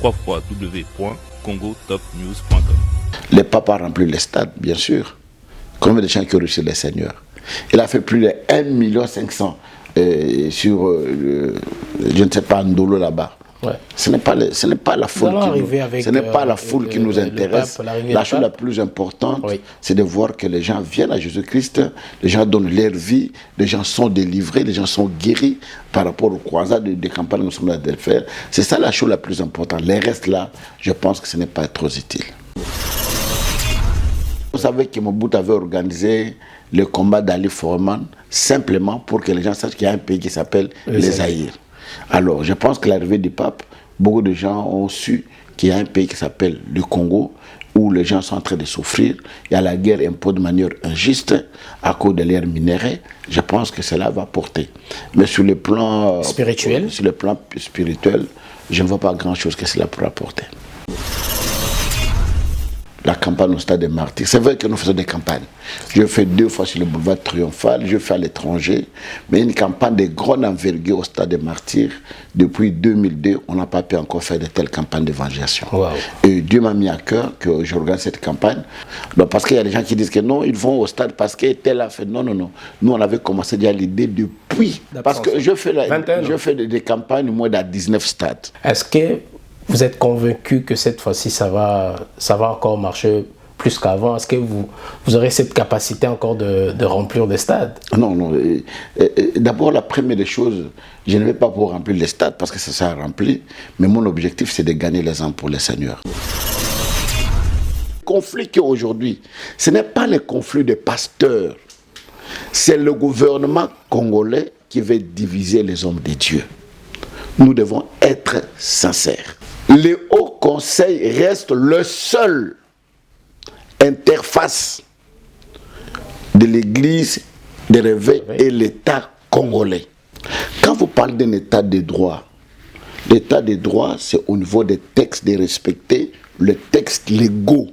www.congotopnews.com. Le pape a rempli les stades, bien sûr. Combien de gens qui ont reçu les seigneurs? Il a fait plus de 1,5 million sur, je ne sais pas, Ndolo là-bas. Ouais. Ce n'est pas la foule qui nous intéresse. La chose la plus importante, oui, c'est de voir que les gens viennent à Jésus-Christ, les gens donnent leur vie, les gens sont délivrés, les gens sont guéris par rapport aux croisades des campagnes que nous sommes là de faire. C'est ça la chose la plus importante. Les restes là, je pense que ce n'est pas trop utile. Vous savez que Mobutu avait organisé le combat d'Ali Foreman simplement pour que les gens sachent qu'il y a un pays qui s'appelle les Zaïre. Alors, je pense que l'arrivée du pape, beaucoup de gens ont su qu'il y a un pays qui s'appelle le Congo, où les gens sont en train de souffrir. Il y a la guerre imposée de manière injuste à cause de l'air minéré. Je pense que cela va porter. Mais sur le plan spirituel, je ne vois pas grand-chose que cela pourra porter. La campagne au Stade des Martyrs. C'est vrai que nous faisons des campagnes. Je fais 2 fois sur le boulevard Triomphal, je fais à l'étranger, mais une campagne de grande envergure au Stade des Martyrs, depuis 2002, on n'a pas pu encore faire de telles campagnes d'évangélisation. Wow. Et Dieu m'a mis à cœur que j'organise cette campagne. Donc, parce qu'il y a des gens qui disent que non, ils vont au stade parce que tel a fait. Non, non, non. Nous, on avait commencé déjà l'idée depuis. Parce que je fais des campagnes, moi, dans 19 stades. Est-ce que vous êtes convaincu que cette fois-ci, ça va encore marcher plus qu'avant? Est-ce que vous aurez cette capacité encore de remplir des stades? Non, non. D'abord, la première des choses, je ne vais pas pour remplir les stades parce que ça sera rempli, mais mon objectif, c'est de gagner les âmes pour les seigneurs. Le conflit qu'aujourd'hui, ce n'est pas le conflit des pasteurs, c'est le gouvernement congolais qui veut diviser les hommes de Dieu. Nous devons être sincères. Le Haut Conseil reste le seul interface de l'Église de réveil et l'État congolais. Quand vous parlez d'un État de droit, l'État de droit, c'est au niveau des textes de respecter les textes légaux.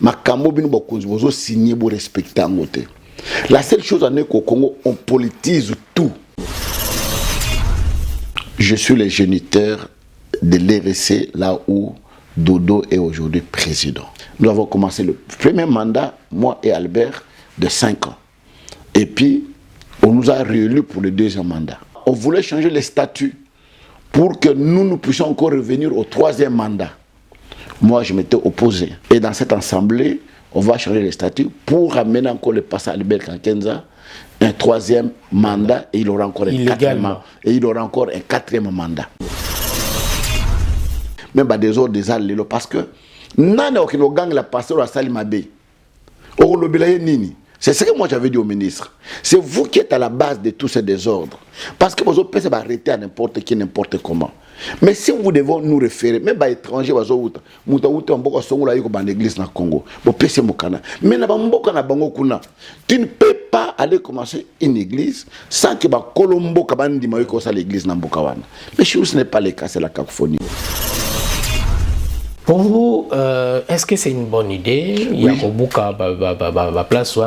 La seule chose en est qu'au Congo, on politise tout. Je suis le géniteur de l'RC, là où Dodo est aujourd'hui président. Nous avons commencé le premier mandat, moi et Albert, de 5 ans. Et puis, on nous a réélus pour le deuxième mandat. On voulait changer les statuts pour que nous puissions encore revenir au troisième mandat. Moi, je m'étais opposé. Et dans cette assemblée, on va changer les statuts pour ramener encore le passé à Albert Kankenza, un troisième mandat, et il aura encore un quatrième mandat. Même des autres des allélos, parce que nana qui nous gagne la pasteur à Salimabe. C'est ce que moi j'avais dit au ministre. C'est vous qui êtes à la base de tous ces désordres. Parce que vous pouvez arrêter à n'importe qui, n'importe comment. Mais si vous devez nous référer, même les étrangers, vous l'église na Congo. Tu ne peux pas aller commencer une église sans que Colombo kabandi l'église na Mbokawana. Mais chez vous, ce n'est pas le cas, c'est la cacophonie. Pour vous, est-ce que c'est une bonne idée? Il y a beaucoup de place, c'est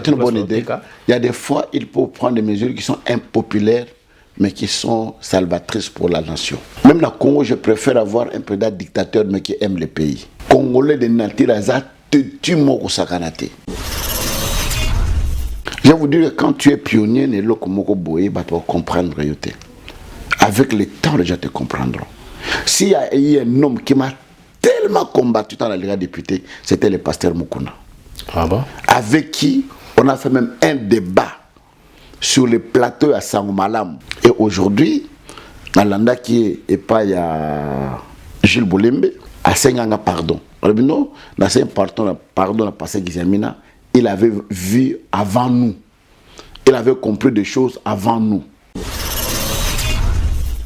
une bonne idée. Il y a des fois, il faut prendre des mesures qui sont impopulaires, mais qui sont salvatrices pour la nation. Même dans le Congo, je préfère avoir un président dictateur, mais qui aime le pays. Congolais de Natiraza, tu m'as sakanate. Je vais vous dire que quand tu es pionnier, tu vas comprendre. Avec le temps, les gens te comprendront. S'il y a eu un homme qui m'a tellement combattu dans la Ligue des députés, c'était le pasteur Mukuna. Ah bon? Avec qui on a fait même un débat sur le plateau à Sangomalam. Et aujourd'hui, dans l'anda qui est pas à Gilles Boulembe, à Senganga pardon. Non, dans ce pardon, passé Gizamina, il avait vu avant nous. Il avait compris des choses avant nous.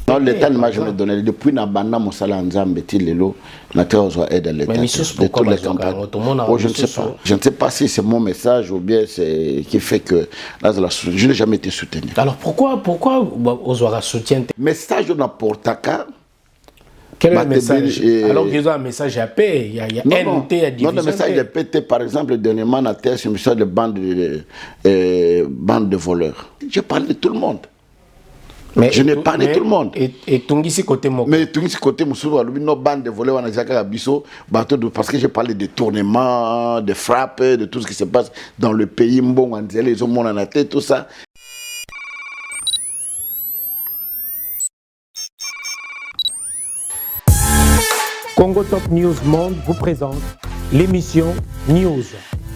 Non, l'État ne m'a jamais donné. Depuis Nabana, Moussala Nzambe, Tilelo, la terre doit aider l'État. Mais de toutes les campagnes. Je ne sais pas. Je ne sais pas si c'est mon message ou bien c'est qui fait que je n'ai jamais été soutenu. Alors pourquoi Ozwara soutient? Message de Naportaka. Quel est le message? Alors qu'ils ont un message à paix, il y a NT à division. Non, le message de pété, par exemple, dernièrement, à terre, c'est une message de bande de voleurs. Je parle de tout le monde. Je n'ai pas de tout le monde. Et Tungisi côté Moko. Mais tout ce côté, nos bandes de volets, on a parce que j'ai parlé de tournements, de frappes, de tout ce qui se passe dans le pays, Mbong, les hommes en tête, tout ça. Congo Top News Monde vous présente l'émission News,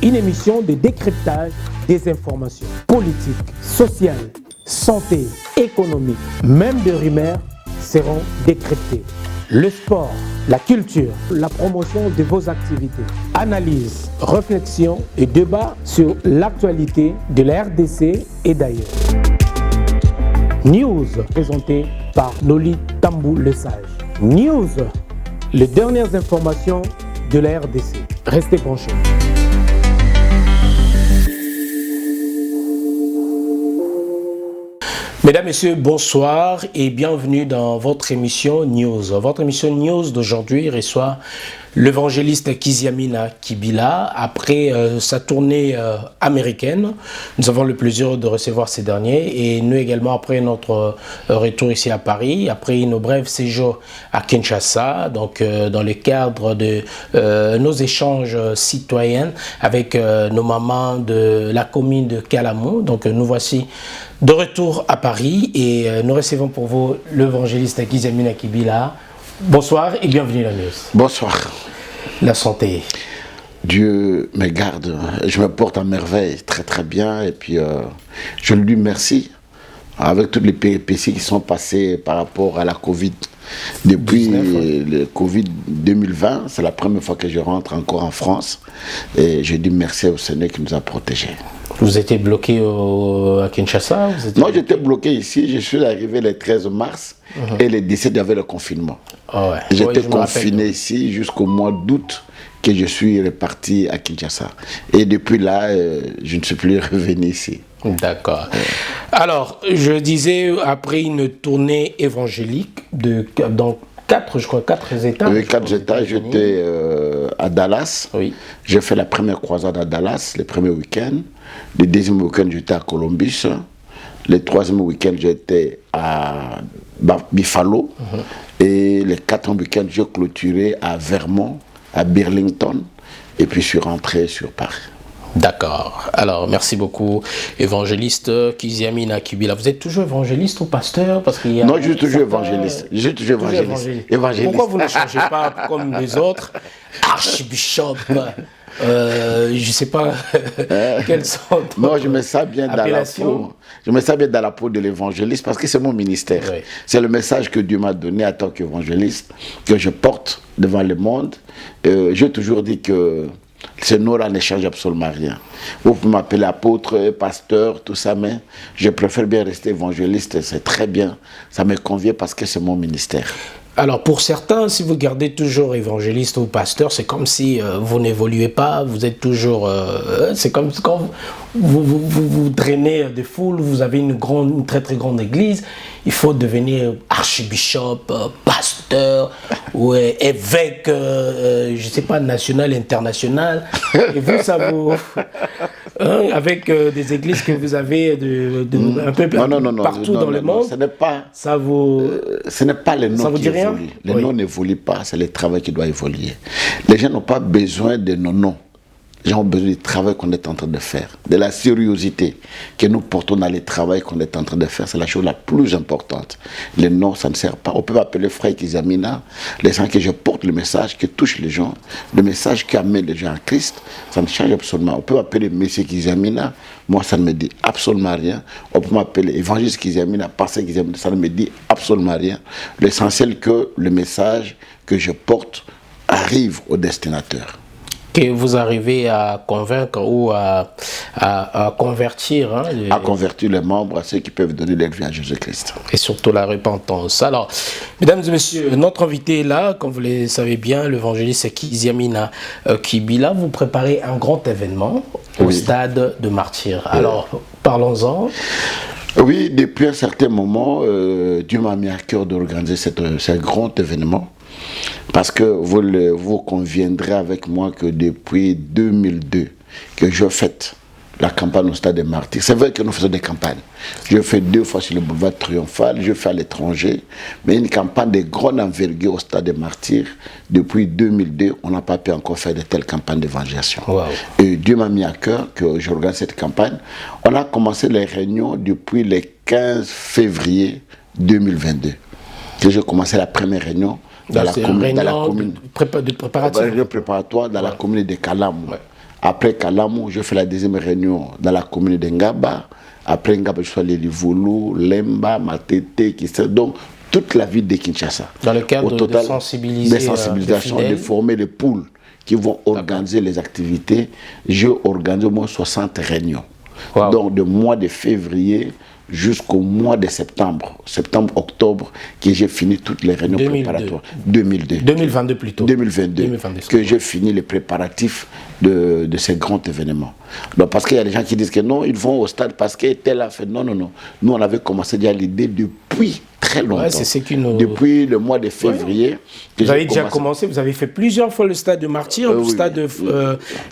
une émission de décryptage des informations politiques, sociales, santé, économique, même des rumeurs seront décryptées. Le sport, la culture, la promotion de vos activités, analyse, réflexion et débat sur l'actualité de la RDC et d'ailleurs. News, présenté par Loli Tambou Le Sage. News, les dernières informations de la RDC. Restez branchés. Mesdames, Messieurs, bonsoir et bienvenue dans votre émission News. Votre émission News d'aujourd'hui reçoit l'évangéliste Kiziamina Kibila. Après sa tournée américaine, nous avons le plaisir de recevoir ces derniers et nous également après notre retour ici à Paris, après nos brefs séjours à Kinshasa, donc dans le cadre de nos échanges citoyens avec nos mamans de la commune de Kalamou. Donc nous voici de retour à Paris et nous recevons pour vous l'évangéliste Kiziamina Kibila. Bonsoir et bienvenue à la news. Bonsoir. La santé. Dieu me garde, je me porte à merveille, très très bien, et puis je lui remercie avec toutes les péripéties qui sont passées par rapport à la Covid. Depuis le Covid 2020, c'est la première fois que je rentre encore en France, et je dis merci au Seigneur qui nous a protégés. Vous étiez bloqué à Kinshasa? Non, j'étais bloqué ici, je suis arrivé le 13 mars, et le 17, il y avait le confinement. Oh ouais. J'étais confiné ici jusqu'au mois d'août que je suis reparti à Kinshasa. Et depuis là, je ne suis plus revenu ici. D'accord. Alors, je disais, après une tournée évangélique dans quatre États. Oui, 4 États. J'étais à Dallas. Oui. J'ai fait la première croisade à Dallas, le premier week-end. Le deuxième week-end, j'étais à Columbus. Le troisième week-end, j'étais à Buffalo. Et le quatrième week-end, j'ai clôturé à Vermont, à Burlington. Et puis, je suis rentré sur Paris. D'accord. Alors, merci beaucoup, évangéliste Kiziamina Kibila. Vous êtes toujours évangéliste ou pasteur? Parce qu'il y a Non, je suis toujours évangéliste. Je suis toujours évangéliste. Pourquoi vous ne changez pas comme les autres? Archbishop, je ne sais pas quelles sont. Non, je mets ça bien dans la peau. Je mets ça bien dans la peau de l'évangéliste parce que c'est mon ministère. Oui. C'est le message que Dieu m'a donné en tant qu'évangéliste, que je porte devant le monde. J'ai toujours dit que ce nom-là ne change absolument rien. Vous pouvez m'appeler apôtre, pasteur, tout ça, mais je préfère bien rester évangéliste, c'est très bien. Ça me convient parce que c'est mon ministère. Alors pour certains, si vous gardez toujours évangéliste ou pasteur, c'est comme si vous n'évoluez pas, vous êtes toujours... c'est comme quand vous drainez des foules, vous avez une très très grande église, il faut devenir archbishop, pasteur, ou évêque, je ne sais pas, national, international. Et vous, ça vous... avec des églises que vous avez un peu partout dans le monde, ce n'est pas, ça vous... ce n'est pas les noms qui évoluent. Les noms n'évoluent pas, c'est le travail qui doit évoluer. Les gens n'ont pas besoin de nos noms. Les gens ont besoin du travail qu'on est en train de faire, de la sérieuxité que nous portons dans le travail qu'on est en train de faire. C'est la chose la plus importante. Les noms, ça ne sert pas. On peut m'appeler frère Kiziamina, les gens que je porte le message qui touche les gens, le message qui amène les gens à Christ, ça ne change absolument. On peut m'appeler monsieur Kiziamina, moi ça ne me dit absolument rien. On peut m'appeler évangéliste Kiziamina, pasteur Kiziamina, ça ne me dit absolument rien. L'essentiel que le message que je porte arrive au destinateur. Que vous arrivez à convaincre ou à convertir. À convertir les membres, à ceux qui peuvent donner leur vie à Jésus-Christ. Et surtout la repentance. Alors, mesdames et messieurs, notre invité est là, comme vous le savez bien, l'évangéliste Kiziamina Kibila. Vous préparez un grand événement au stade de Martyrs. Alors, parlons-en. Oui, depuis un certain moment, Dieu m'a mis à cœur d'organiser ce grand événement. Parce que vous conviendrez avec moi que depuis 2002 que je fête la campagne au Stade des Martyrs. C'est vrai que nous faisons des campagnes. Je fais 2 fois sur le boulevard Triomphal, je fais à l'étranger, mais une campagne de grande envergure au Stade des Martyrs, depuis 2002, on n'a pas pu encore faire de telles campagnes d'évangélisation. Wow. Et Dieu m'a mis à cœur que j'organise cette campagne. On a commencé les réunions depuis le 15 février 2022. Que j'ai commencé la première réunion dans la commune de préparatoire. Réunion préparatoire dans la commune de Kalamou. Ouais. Après Kalamou, je fais la deuxième réunion dans la commune de Ngaba. Après Ngaba, je suis allé à Livulu, Lemba, Matete, Kissa. Donc, toute la ville de Kinshasa. Dans le cadre de sensibiliser, des sensibilisations, de former les poules qui vont organiser les activités. Je organise au moins 60 réunions. Wow. Donc, du mois de février jusqu'au mois de octobre, que j'ai fini toutes les réunions préparatoires. 2022 plutôt. 2022 que j'ai fini les préparatifs de ces grands événements. Donc, parce qu'il y a des gens qui disent que non, ils vont au stade parce que tel a fait. Non, non, non. Nous, on avait commencé déjà l'idée depuis très longtemps. Ouais, c'est ce qui nous... Depuis le mois de février. Ouais. Vous avez déjà commencé, vous avez fait plusieurs fois le stade de Martyrs, le stade de,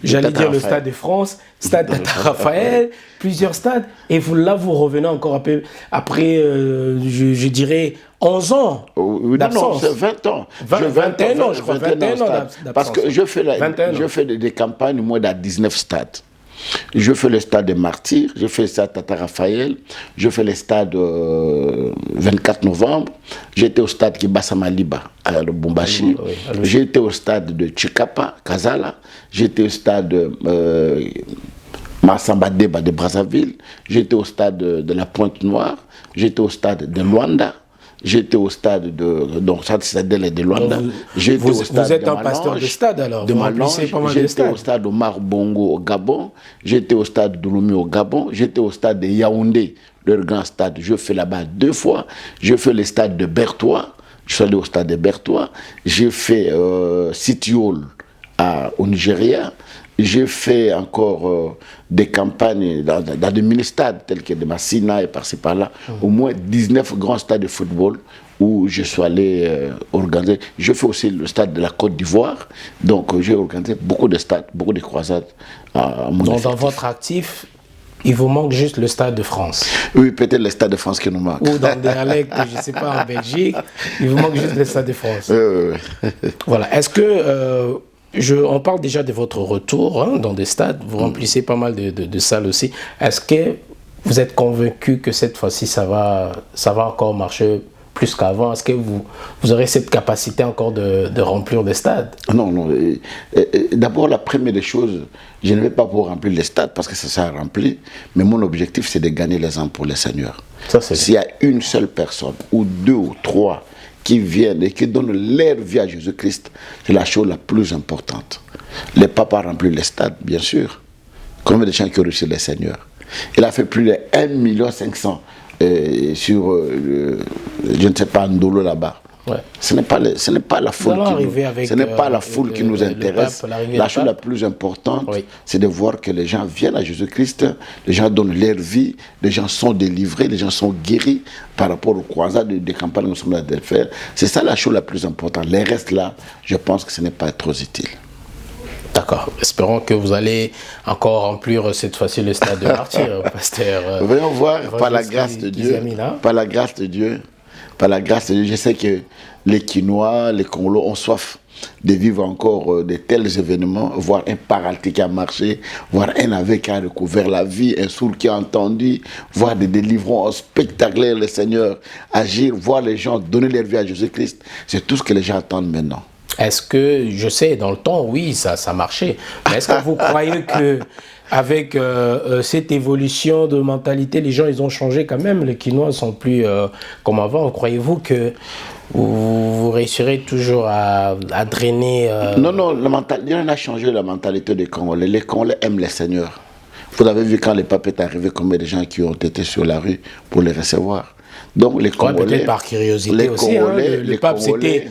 j'allais dire le stade de France, stade de Raphaël, plusieurs stades, et vous revenez encore un peu après, je dirais, 11 ans d'absence. Non, c'est 20 ans. 21 ans, je crois, 21 ans d'absence. Parce que je fais des campagnes, moi, dans 19 stades. Je fais le stade des Martyrs, je fais le stade Tata Raphaël, je fais le stade 24 novembre, j'étais au stade Kibasa Maliba à Lubumbashi, j'étais au stade de Chikapa, Kazala, j'étais au stade Massamba Deba de Brazzaville, j'étais au stade de la Pointe-Noire, j'étais au stade de Luanda. J'étais au stade donc ça c'est de Luanda. Vous êtes un pasteur de stade alors. J'étais au stade Omar Bongo au Gabon. J'étais au stade d'Ouloumi au Gabon. J'étais au stade de Yaoundé, leur grand stade. Je fais là-bas 2 fois. Je fais le stade de Bertois. Je suis allé au stade de Bertois. J'ai fait Sitiol au Nigeria. J'ai fait encore des campagnes dans des mini-stades tels que de Massina et par-ci par-là. Au moins 19 grands stades de football où je suis allé organiser. Je fais aussi le stade de la Côte d'Ivoire. Donc j'ai organisé beaucoup de stades, beaucoup de croisades. Donc dans votre actif, il vous manque juste le Stade de France. Oui, peut-être le Stade de France qui nous manque. Ou dans des dialectes, je ne sais pas, en Belgique, il vous manque juste le Stade de France. Voilà. Est-ce que... on parle déjà de votre retour dans des stades, vous remplissez pas mal de salles aussi. Est-ce que vous êtes convaincu que cette fois-ci ça va encore marcher plus qu'avant? Est-ce que vous aurez cette capacité encore de remplir des stades? Non, non. D'abord, la première des choses, je ne vais pas pour remplir les stades parce que ça sera rempli, mais mon objectif c'est de gagner les âmes pour les seigneurs. S'il y a une seule personne, ou 2 ou 3 qui viennent et qui donnent leur vie à Jésus-Christ, c'est la chose la plus importante. Les papas remplissent les stades, bien sûr. Combien de gens qui ont reçu les seigneurs? Il a fait plus de 1,5 million sur, je ne sais pas, Ndolo là-bas. Ouais. Ce n'est pas la foule qui nous intéresse. La chose la plus importante, c'est de voir que les gens viennent à Jésus-Christ, les gens donnent leur vie, les gens sont délivrés, les gens sont guéris par rapport aux croisades des campagnes que nous sommes en train de faire. C'est ça la chose la plus importante. Les restes là, je pense que ce n'est pas trop utile. D'accord. Espérons que vous allez encore remplir cette fois-ci le stade de Martyrs, pasteur. Voyons voir, par la grâce de Dieu. Par la grâce de Dieu. Par la grâce de Dieu, je sais que les Quinois, les Congolais ont soif de vivre encore de tels événements, voir un paralytique qui a marché, voir un aveugle qui a recouvert la vie, un sourd qui a entendu, voir des délivrances spectaculaires, le Seigneur agir, voir les gens donner leur vie à Jésus-Christ. C'est tout ce que les gens attendent maintenant. Est-ce que, je sais, dans le temps, oui, ça marchait, mais est-ce que vous croyez que avec cette évolution de mentalité, les gens, ils ont changé quand même, les Quinois ne sont plus comme avant? Croyez-vous que vous réussirez toujours à drainer Non, on a changé la mentalité des Congolais. Les Congolais aiment les seigneurs. Vous avez vu quand le pape est arrivé, combien de gens qui ont été sur la rue pour les recevoir. Donc les Congolais... peut-être par curiosité aussi, le pape c'était...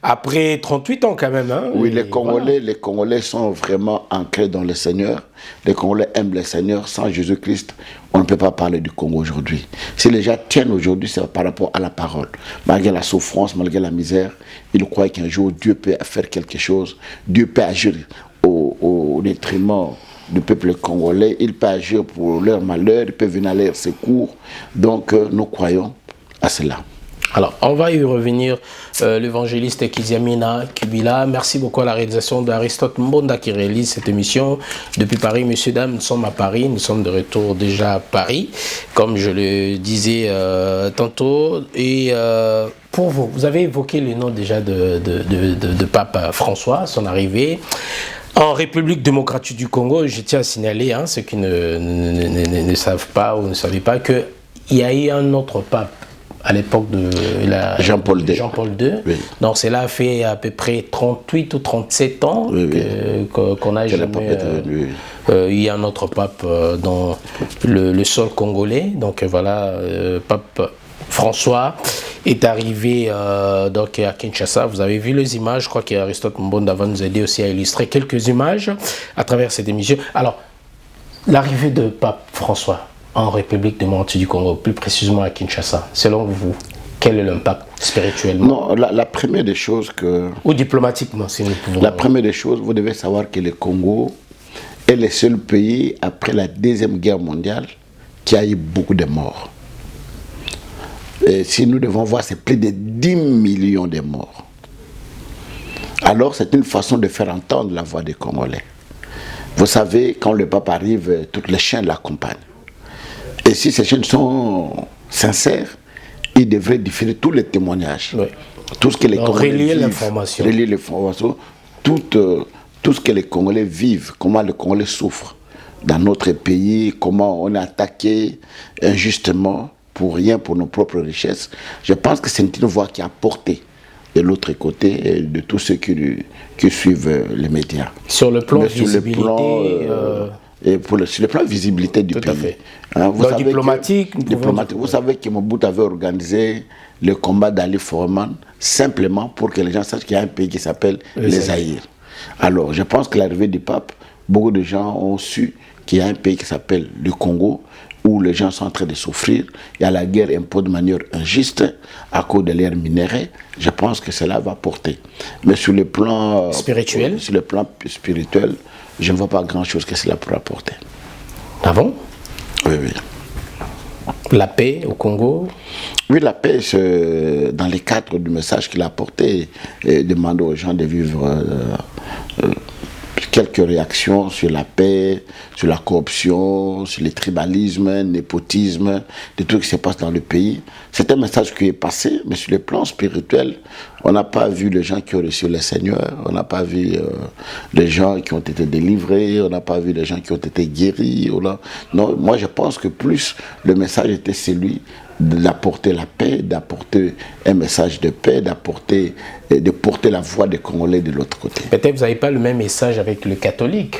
Après 38 ans quand même. Oui, les Congolais sont vraiment ancrés dans le Seigneur. Les Congolais aiment le Seigneur. Sans Jésus-Christ, on ne peut pas parler du Congo aujourd'hui. Si les gens tiennent aujourd'hui, c'est par rapport à la parole. Malgré la souffrance, malgré la misère, ils croient qu'un jour Dieu peut faire quelque chose. Dieu peut agir au détriment du peuple congolais, il peut agir pour leur malheur, il peut venir à leur secours. Donc nous croyons à cela. Alors, on va y revenir. L'évangéliste Kiziamina Kibila, merci beaucoup à la réalisation d'Aristote Mbonda qui réalise cette émission. Depuis Paris, messieurs, dames, nous sommes à Paris. Nous sommes de retour déjà à Paris, comme je le disais tantôt. Et pour vous, vous avez évoqué le nom déjà de Pape François, son arrivée. En République démocratique du Congo, je tiens à signaler, ceux qui ne savent pas ou ne savaient pas, qu'il y a eu un autre pape à l'époque de Jean-Paul II. Oui. Donc cela fait à peu près 38 ou 37 ans qu'on a jamais eu un autre pape dans le sol congolais. Donc voilà, pape François est arrivé donc à Kinshasa. Vous avez vu les images, je crois qu'Aristote Mbonda va nous aider aussi à illustrer quelques images à travers cette émission. Alors, l'arrivée de pape François en République démocratique du Congo, plus précisément à Kinshasa, selon vous, quel est l'impact spirituellement? Non, la première des choses que... Ou diplomatiquement, si nous pouvons... La première des choses, vous devez savoir que le Congo est le seul pays, après la Deuxième Guerre mondiale, qui a eu beaucoup de morts. Et si nous devons voir, c'est plus de 10 millions de morts. Alors, c'est une façon de faire entendre la voix des Congolais. Vous savez, quand le pape arrive, toutes les chaînes l'accompagnent. Et si ces chaînes sont sincères, ils devraient diffuser tous les témoignages. Oui. Tout ce que les Congolais relier vivent, l'information. Relier l'information. Tout ce que les Congolais vivent, comment les Congolais souffrent dans notre pays, comment on est attaqué injustement pour rien, pour nos propres richesses. Je pense que c'est une voix qui a porté de l'autre côté de tous ceux qui suivent les médias. Sur le plan visibilité... sur le plan visibilité du pays. Fait. Vous savez diplomatique, vous savez que Mobutu avait organisé le combat d'Ali Foreman simplement pour que les gens sachent qu'il y a un pays qui s'appelle les Zaïre. Alors, je pense que l'arrivée du pape, beaucoup de gens ont su qu'il y a un pays qui s'appelle le Congo, où les gens sont en train de souffrir. Il y a la guerre imposée de manière injuste à cause de l'air minéré. Je pense que cela va porter. Mais sur le plan spirituel, je ne vois pas grand-chose que cela pourra apporter. Ah bon? Oui, oui. La paix au Congo? Oui, la paix, dans les cadres du message qu'il a apporté, et demander aux gens de vivre quelques réactions sur la paix, sur la corruption, sur le tribalisme, le népotisme, des trucs qui se passent dans le pays. C'est un message qui est passé, mais sur le plan spirituel, on n'a pas vu les gens qui ont reçu le Seigneur, on n'a pas vu les gens qui ont été délivrés, on n'a pas vu les gens qui ont été guéris. Non, moi je pense que plus le message était celui d'apporter la paix, d'apporter un message de paix, de porter la voix des Congolais de l'autre côté. Peut-être vous n'avez pas le même message avec le catholique,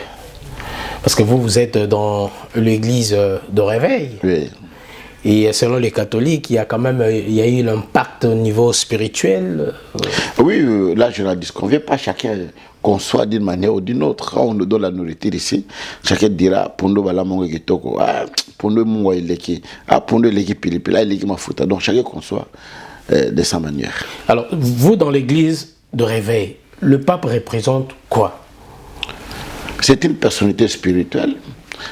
parce que vous êtes dans l'église de réveil. Oui. Et selon les catholiques, il y a eu l'impact au niveau spirituel. Oui, là je n'en disconviens pas, chacun conçoit d'une manière ou d'une autre. Quand on nous donne la nourriture ici, chacun dira Pondo bala mongo kitoko, Pondo mongo ileki, Pondo ileki pilipila, ileki mafuta. Donc chacun conçoit de sa manière. Alors, vous dans l'église de réveil, le pape représente quoi? C'est une personnalité spirituelle,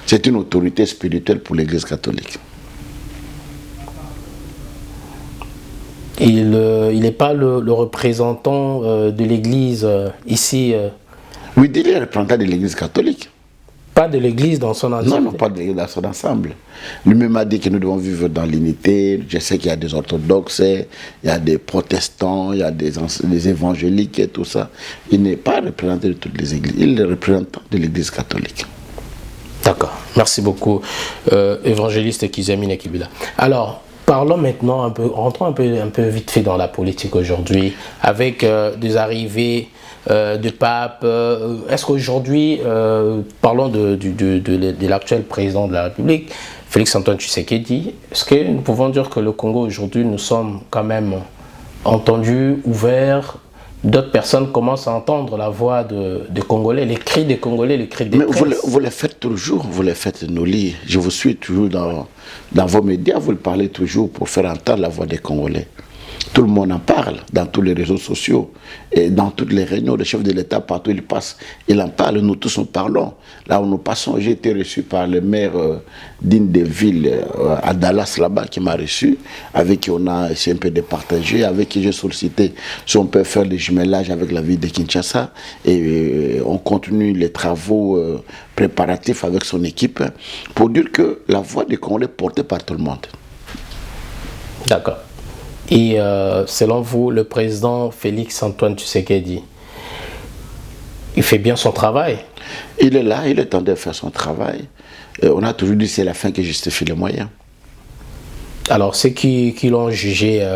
c'est une autorité spirituelle pour l'église catholique. Il n'est pas le représentant de l'église ici. Oui, il est le représentant de l'église catholique. Pas de l'église dans son ensemble? Non, pas de l'église dans son ensemble. Lui-même a dit que nous devons vivre dans l'unité. Je sais qu'il y a des orthodoxes, il y a des protestants, il y a des évangéliques et tout ça. Il n'est pas représentant de toutes les églises, il est le représentant de l'église catholique. D'accord, merci beaucoup, évangéliste Kiziamina Kibila. Alors, parlons maintenant rentrons un peu vite fait dans la politique aujourd'hui, avec des arrivées de pape. Est-ce qu'aujourd'hui, parlons de l'actuel président de la République, Félix-Antoine Tshisekedi, est-ce que nous pouvons dire que le Congo aujourd'hui, nous sommes quand même entendus, ouverts? D'autres personnes commencent à entendre la voix des Congolais, les cris des Congolais, les cris des Mais vous les faites toujours, vous les faites nous lire. Je vous suis toujours dans vos médias, vous le parlez toujours pour faire entendre la voix des Congolais. Tout le monde en parle dans tous les réseaux sociaux et dans toutes les réunions. Le chef de l'État, partout où il passe, il en parle. Nous tous, nous parlons. Là où nous passons, j'ai été reçu par le maire d'une des villes à Dallas, là-bas, qui m'a reçu, avec qui on a essayé un peu de partager, avec qui j'ai sollicité si on peut faire des jumelages avec la ville de Kinshasa. Et on continue les travaux préparatifs avec son équipe pour dire que la voix du Congolais est portée par tout le monde. D'accord. Et selon vous, le président Félix-Antoine Tshisekedi, il fait bien son travail? Il est là, il est temps de faire son travail. On a toujours dit que c'est la fin qui justifie les moyens. Alors, ceux qui l'ont jugé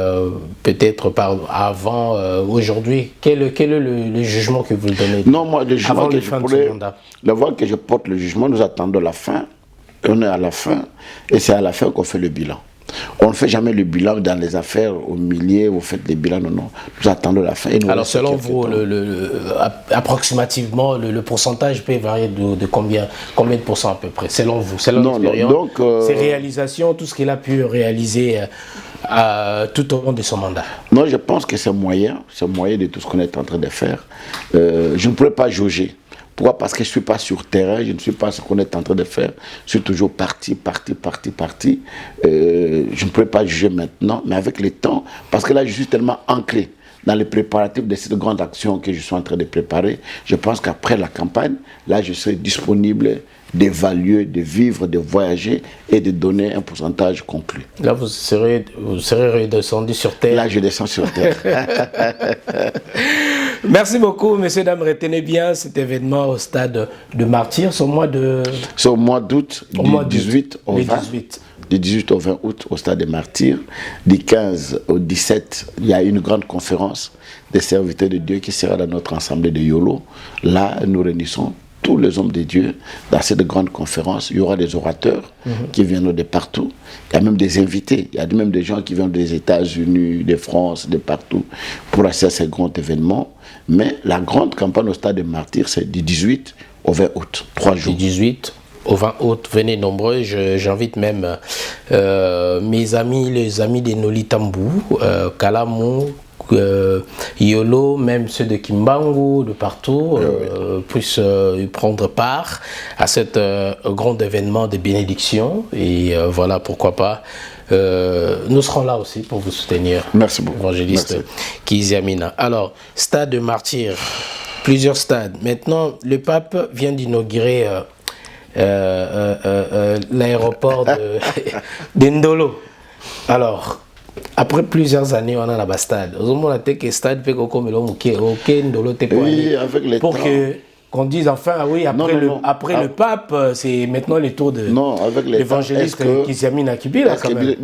peut-être avant, aujourd'hui, quel est le jugement que vous donnez? Non, moi, le jugement avant que la je fin de pourrais, ce mandat. la voix que je porte le jugement, nous attendons la fin. On est à la fin, et c'est à la fin qu'on fait le bilan. On ne fait jamais le bilan dans les affaires au milieu, vous faites les bilans, non. Nous attendons la fin. Et nous Alors, selon vous, approximativement, le pourcentage peut varier de combien de pourcents à peu près, selon vous, selon l'expérience, donc, ses réalisations, tout ce qu'il a pu réaliser tout au long de son mandat? Non, je pense que c'est moyen de tout ce qu'on est en train de faire. Je ne pourrais pas jauger. Pourquoi? Parce que je ne suis pas sur terrain, je ne suis pas ce qu'on est en train de faire. Je suis toujours parti. Je ne pourrais pas juger maintenant, mais avec le temps, parce que là, je suis tellement ancré dans les préparatifs de cette grande action que je suis en train de préparer. Je pense qu'après la campagne, là, je serai disponible d'évaluer, de vivre, de voyager et de donner un pourcentage conclu. Là, vous serez redescendu sur terre. Là, je descends sur terre. Merci beaucoup, messieurs, dames. Retenez bien cet événement au stade de Martyrs, c'est au mois d'août, du 18 au 20. Du 18 au 20 août au stade des Martyrs. Du 15 au 17, il y a une grande conférence des serviteurs de Dieu qui sera dans notre assemblée de Yolo. Là, nous réunissons tous les hommes de Dieu dans cette grande conférence. Il y aura des orateurs qui viendront de partout. Il y a même des invités. Il y a même des gens qui viennent des États-Unis, de France, de partout pour assister à ce grand événement. Mais la grande campagne au stade des Martyrs, c'est du 18 au 20 août, 3 jours. Du 18 au 20 août, venez nombreux. J'invite même mes amis, les amis de Nolitambou, Kalamou, Yolo, même ceux de Kimbangu, de partout, puissent prendre part à cet grand événement de bénédiction. Et voilà, pourquoi pas. Nous serons là aussi pour vous soutenir. Merci beaucoup. Évangéliste Kiziamina. Alors, stade de Martyrs, plusieurs stades. Maintenant, le pape vient d'inaugurer l'aéroport de Ndolo. Alors, après plusieurs années, on a la stade. On a que stade peut comme Ndolo pour que qu'on dise enfin oui après le pape, c'est maintenant le tour de l'évangéliste Kiziamina Kibila quand même.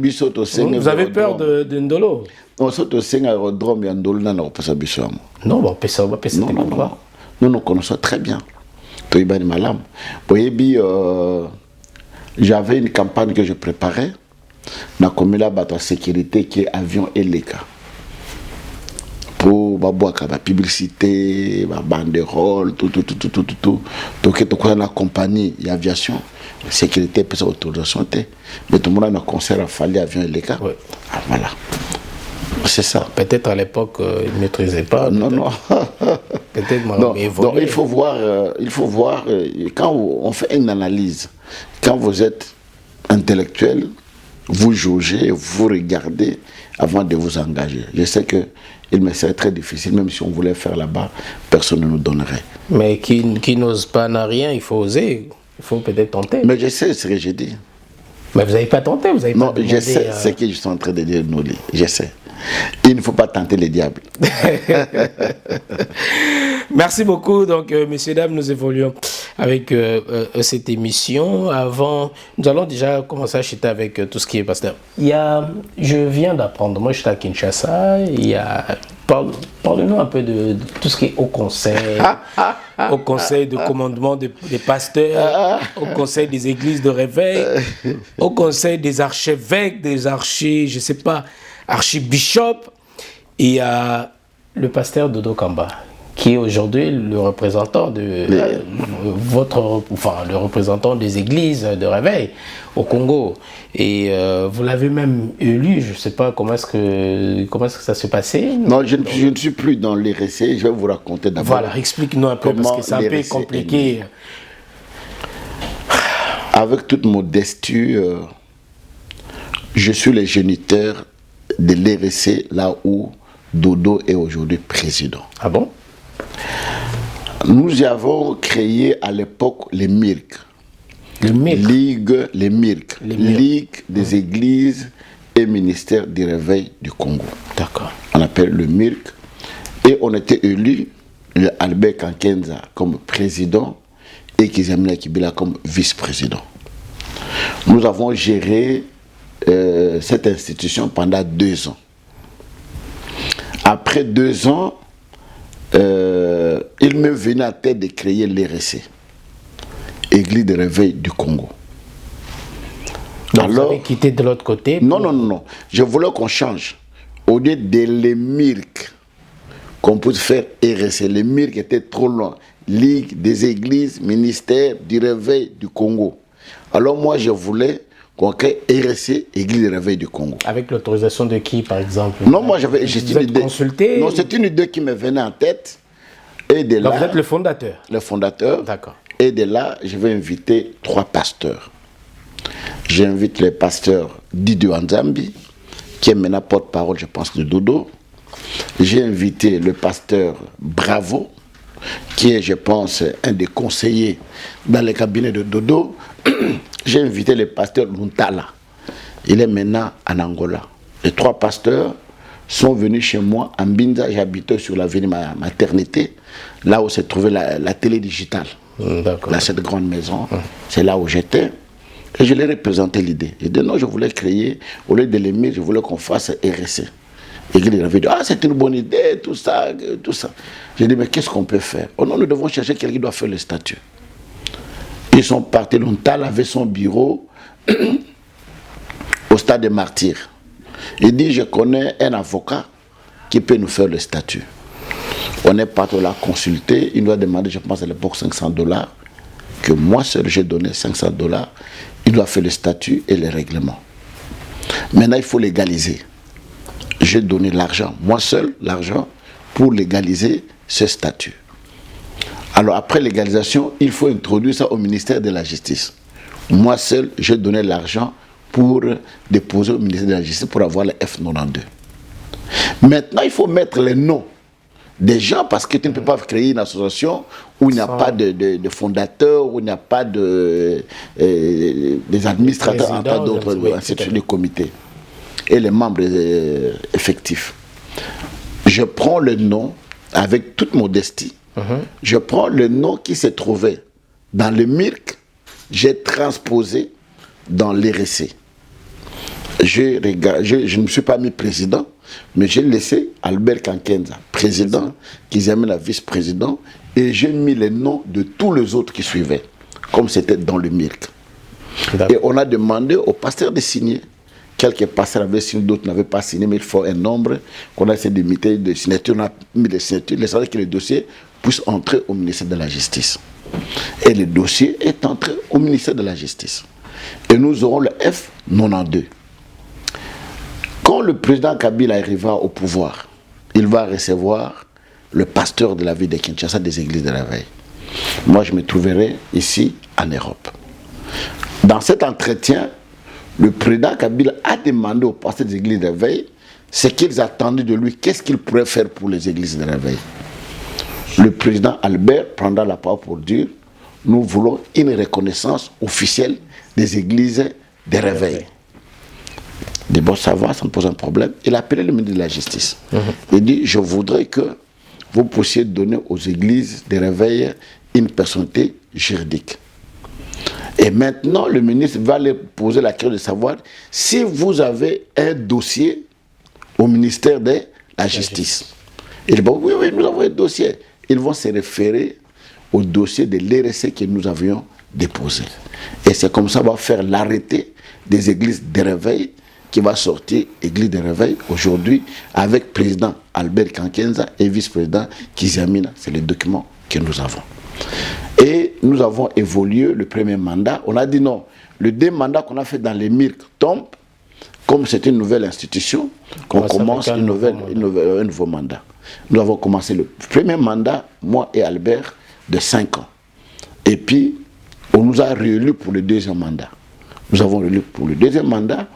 Vous avez peur de Ndolo? On saute au aérodrome et Ndolo n'a pas sa bichon. Non, bon, nous nous connaissons très bien. J'avais une campagne que je préparais. Na komila bato sécurité qui est avion et les cas pour baboaka ba publicité ba banderole tout donc tout quoi la compagnie l'aviation sécurité peut autorisation mais tout le monde a un concert à fallait avion et les cas. Ah, voilà, c'est ça. Peut-être à l'époque ils ne maîtrisaient pas. Non. Peut-être donc il faut voir quand on fait une analyse, quand vous êtes intellectuel, vous jaugez, vous regardez avant de vous engager. Je sais qu'il me serait très difficile, même si on voulait faire là-bas, personne ne nous donnerait. Mais qui n'ose pas n'a rien, il faut oser, il faut peut-être tenter. Mais je sais ce que j'ai dit. Mais vous n'avez pas tenté, vous avez pas demandé. Non, je sais ce que je suis en train de dire, Noli. Je sais. Il ne faut pas tenter les diables. Merci beaucoup. Donc, messieurs, dames, nous évoluons avec cette émission. Avant, nous allons déjà commencer à chuter avec tout ce qui est pasteur. Je viens d'apprendre, moi je suis à Kinshasa, parlez-nous un peu de tout ce qui est au conseil, au conseil de commandement des pasteurs, au conseil des églises de réveil, au conseil des archevêques, des je sais pas, archibishop, et le pasteur Dodo Kamba, qui est aujourd'hui le représentant de le représentant des églises de réveil au Congo. Et vous l'avez même élu, je ne sais pas comment est-ce que ça s'est passé. Non, je ne suis plus dans les récits, je vais vous raconter d'abord. Voilà, explique-nous un peu, parce que c'est un peu compliqué. Avec toute modestie, je suis le géniteur de l'RC, là où Dodo est aujourd'hui président. Ah bon? Nous avons créé à l'époque les MIRC. Ligue des églises et ministère du réveil du Congo. D'accord. On appelle le MIRC. Et on était élu Albert Kankenza comme président et Kizamina Kibila comme vice-président. Nous avons géré cette institution pendant 2 ans. Après 2 ans, il me venait à tête de créer l'RC, Église de réveil du Congo. Donc alors, vous avez quitté de l'autre côté? Non. Je voulais qu'on change. Au lieu de les MIRC, qu'on puisse faire RC. Les MIRC étaient trop loin. Ligue des églises, ministère du réveil du Congo. Alors moi, je voulais qu'on crée RC, Église de réveil du Congo. Avec l'autorisation de qui, par exemple? Non, moi, j'avais une idée. Consulté? Non, c'est une idée qui me venait en tête. Et de là, donc vous êtes le fondateur? Le fondateur. D'accord. Et de là, je vais inviter 3 pasteurs. J'invite le pasteur Didier Anzambi, qui est maintenant porte-parole, je pense, de Dodo. J'ai invité le pasteur Bravo, qui est, je pense, un des conseillers dans le cabinet de Dodo. J'ai invité le pasteur Luntala. Il est maintenant en Angola. Les 3 pasteurs sont venus chez moi à Mbinza. J'habitais sur l'avenue Maternité, là où se trouvait la télé digitale. Là, cette grande maison. C'est là où j'étais. Et je leur ai présenté l'idée. J'ai dit non, je voulais créer, au lieu de l'aimer, je voulais qu'on fasse RC. Et il avait dit, ah, c'est une bonne idée, tout ça, tout ça. J'ai dit, mais qu'est-ce qu'on peut faire? Oh non, nous devons chercher quelqu'un qui doit faire le statut. Ils sont partis, Luntal avait son bureau au stade des Martyrs. Il dit, je connais un avocat qui peut nous faire le statut. On est parti là consulter, il nous a demandé, je pense à l'époque, $500, que moi seul j'ai donné $500. Il doit faire le statut et les règlements. Maintenant, il faut légaliser. J'ai donné l'argent, moi seul, l'argent, pour légaliser ce statut. Alors, après légalisation, il faut introduire ça au ministère de la Justice. Moi seul, j'ai donné l'argent pour déposer au ministère de la Justice pour avoir le F92. Maintenant, il faut mettre les noms des gens, parce que tu ne peux pas créer une association où il n'y a pas de fondateur, où il n'y a pas des administrateurs, en tas d'autres institutions du comité et les membres effectifs. Je prends le nom avec toute modestie. Je prends le nom qui se trouvait dans le MIRC, j'ai transposé dans l'RC. Je ne me suis pas mis président, mais j'ai laissé Albert Kankenza président, Kizamina vice-président, et j'ai mis les noms de tous les autres qui suivaient, comme c'était dans le MIRC. Et on a demandé au pasteur de signer. Quelques pasteurs avaient signé, d'autres n'avaient pas signé, mais il faut un nombre qu'on a essayé d'imiter de signatures. On a mis les signatures, il fallait que le dossier puisse entrer au ministère de la Justice. Et le dossier est entré au ministère de la Justice. Et nous aurons le F92. Quand le président Kabila arrivera au pouvoir, il va recevoir le pasteur de la ville de Kinshasa des églises de la veille. Moi, je me trouverai ici en Europe. Dans cet entretien, le président Kabila a demandé aux pasteurs des églises de veille ce qu'ils attendaient de lui, qu'est-ce qu'il pourrait faire pour les églises de réveil. Le président Albert prendra la parole pour dire, nous voulons une reconnaissance officielle des églises de réveil. De bon, ça va, ça me pose un problème. Il a appelé le ministre de la Justice. Il dit, je voudrais que vous puissiez donner aux églises de réveil une personnalité juridique. Et maintenant, le ministre va leur poser la question de savoir si vous avez un dossier au ministère de la Justice. Il dit, bon, oui, nous avons un dossier. Ils vont se référer au dossier de l'RC que nous avions déposé. Et c'est comme ça qu'on va faire l'arrêté des églises de réveil qui va sortir Église de réveil aujourd'hui avec président Albert Kankenza et vice-président Kiziamina. C'est les documents que nous avons. Et nous avons évolué le premier mandat. On a dit non, le deux mandats qu'on a fait dans les MIRC tombent. Comme c'est une nouvelle institution, on commence un nouveau mandat. Nous avons commencé le premier mandat, moi et Albert, de 5 ans. Et puis, on nous a réélus pour le deuxième mandat. Nous avons réélu pour le deuxième mandat.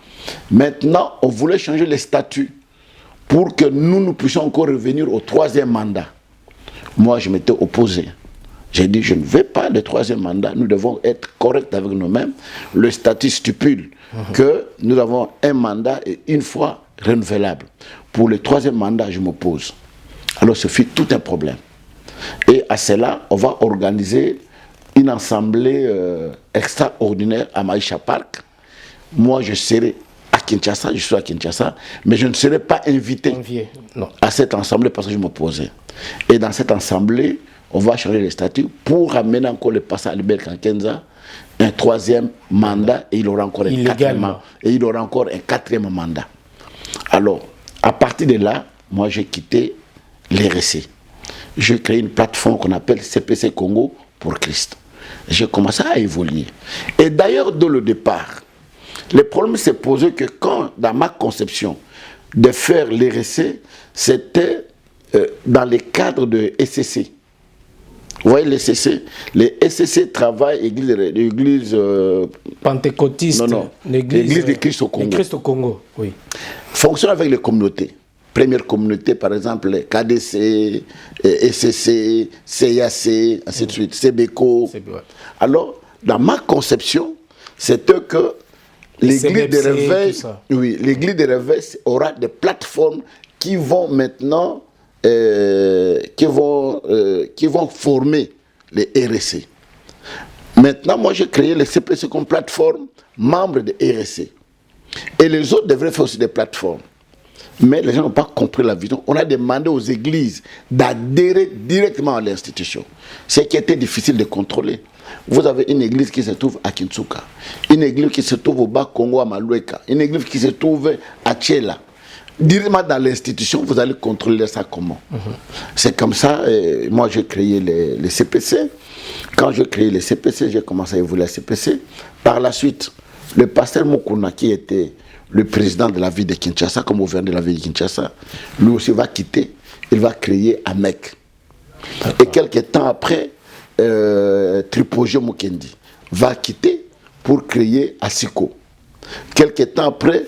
Maintenant, on voulait changer les statuts pour que nous puissions encore revenir au troisième mandat. Moi, je m'étais opposé. J'ai dit, je ne veux pas de troisième mandat, nous devons être corrects avec nous-mêmes. Le statut stipule que nous avons un mandat et une fois renouvelable. Pour le troisième mandat, je m'oppose. Alors, ce fut tout un problème. Et à cela, on va organiser une assemblée extraordinaire à Maïcha Park. Moi, je serai à Kinshasa, je suis à Kinshasa, mais je ne serai pas invité à cette assemblée parce que je m'opposais. Et dans cette assemblée, on va changer les statuts pour amener encore le passé à Albert Kankenza un troisième mandat et il aura encore un quatrième mandat. Alors, à partir de là, moi j'ai quitté l'RC. J'ai créé une plateforme qu'on appelle CPC Congo pour Christ. J'ai commencé à évoluer. Et d'ailleurs, dès le départ, le problème s'est posé que quand, dans ma conception, de faire l'RC, c'était dans le cadre de SCC. Vous voyez les SCC? Les SCC travaillent l'église pentecôtiste. Non, l'église de Christ au Congo. De Christ au Congo, oui. Fonctionne avec les communautés. Première communauté, par exemple, les KDC, SCC, CIAC, ainsi de suite, CBECO. Alors, dans ma conception, c'était que l'église de réveil, l'église de réveil aura des plateformes qui vont maintenant qui vont former les RSC. Maintenant, moi, j'ai créé les CPC comme plateforme, membres de RSC. Et les autres devraient faire aussi des plateformes. Mais les gens n'ont pas compris la vision. On a demandé aux églises d'adhérer directement à l'institution. Ce qui était difficile de contrôler. Vous avez une église qui se trouve à Kinsuka, une église qui se trouve au Bas-Congo à Maloueka, une église qui se trouve à Tchela. Directement dans l'institution, vous allez contrôler ça comment? C'est comme ça, moi j'ai créé les CPC. Quand j'ai créé les CPC, j'ai commencé à évoluer à CPC. Par la suite, le pasteur Mukuna, qui était le président de la ville de Kinshasa, comme gouverneur de la ville de Kinshasa, lui aussi va quitter, il va créer AMEC. Et quelques temps après, Tripojo Mukendi va quitter pour créer ASICO. Quelques temps après,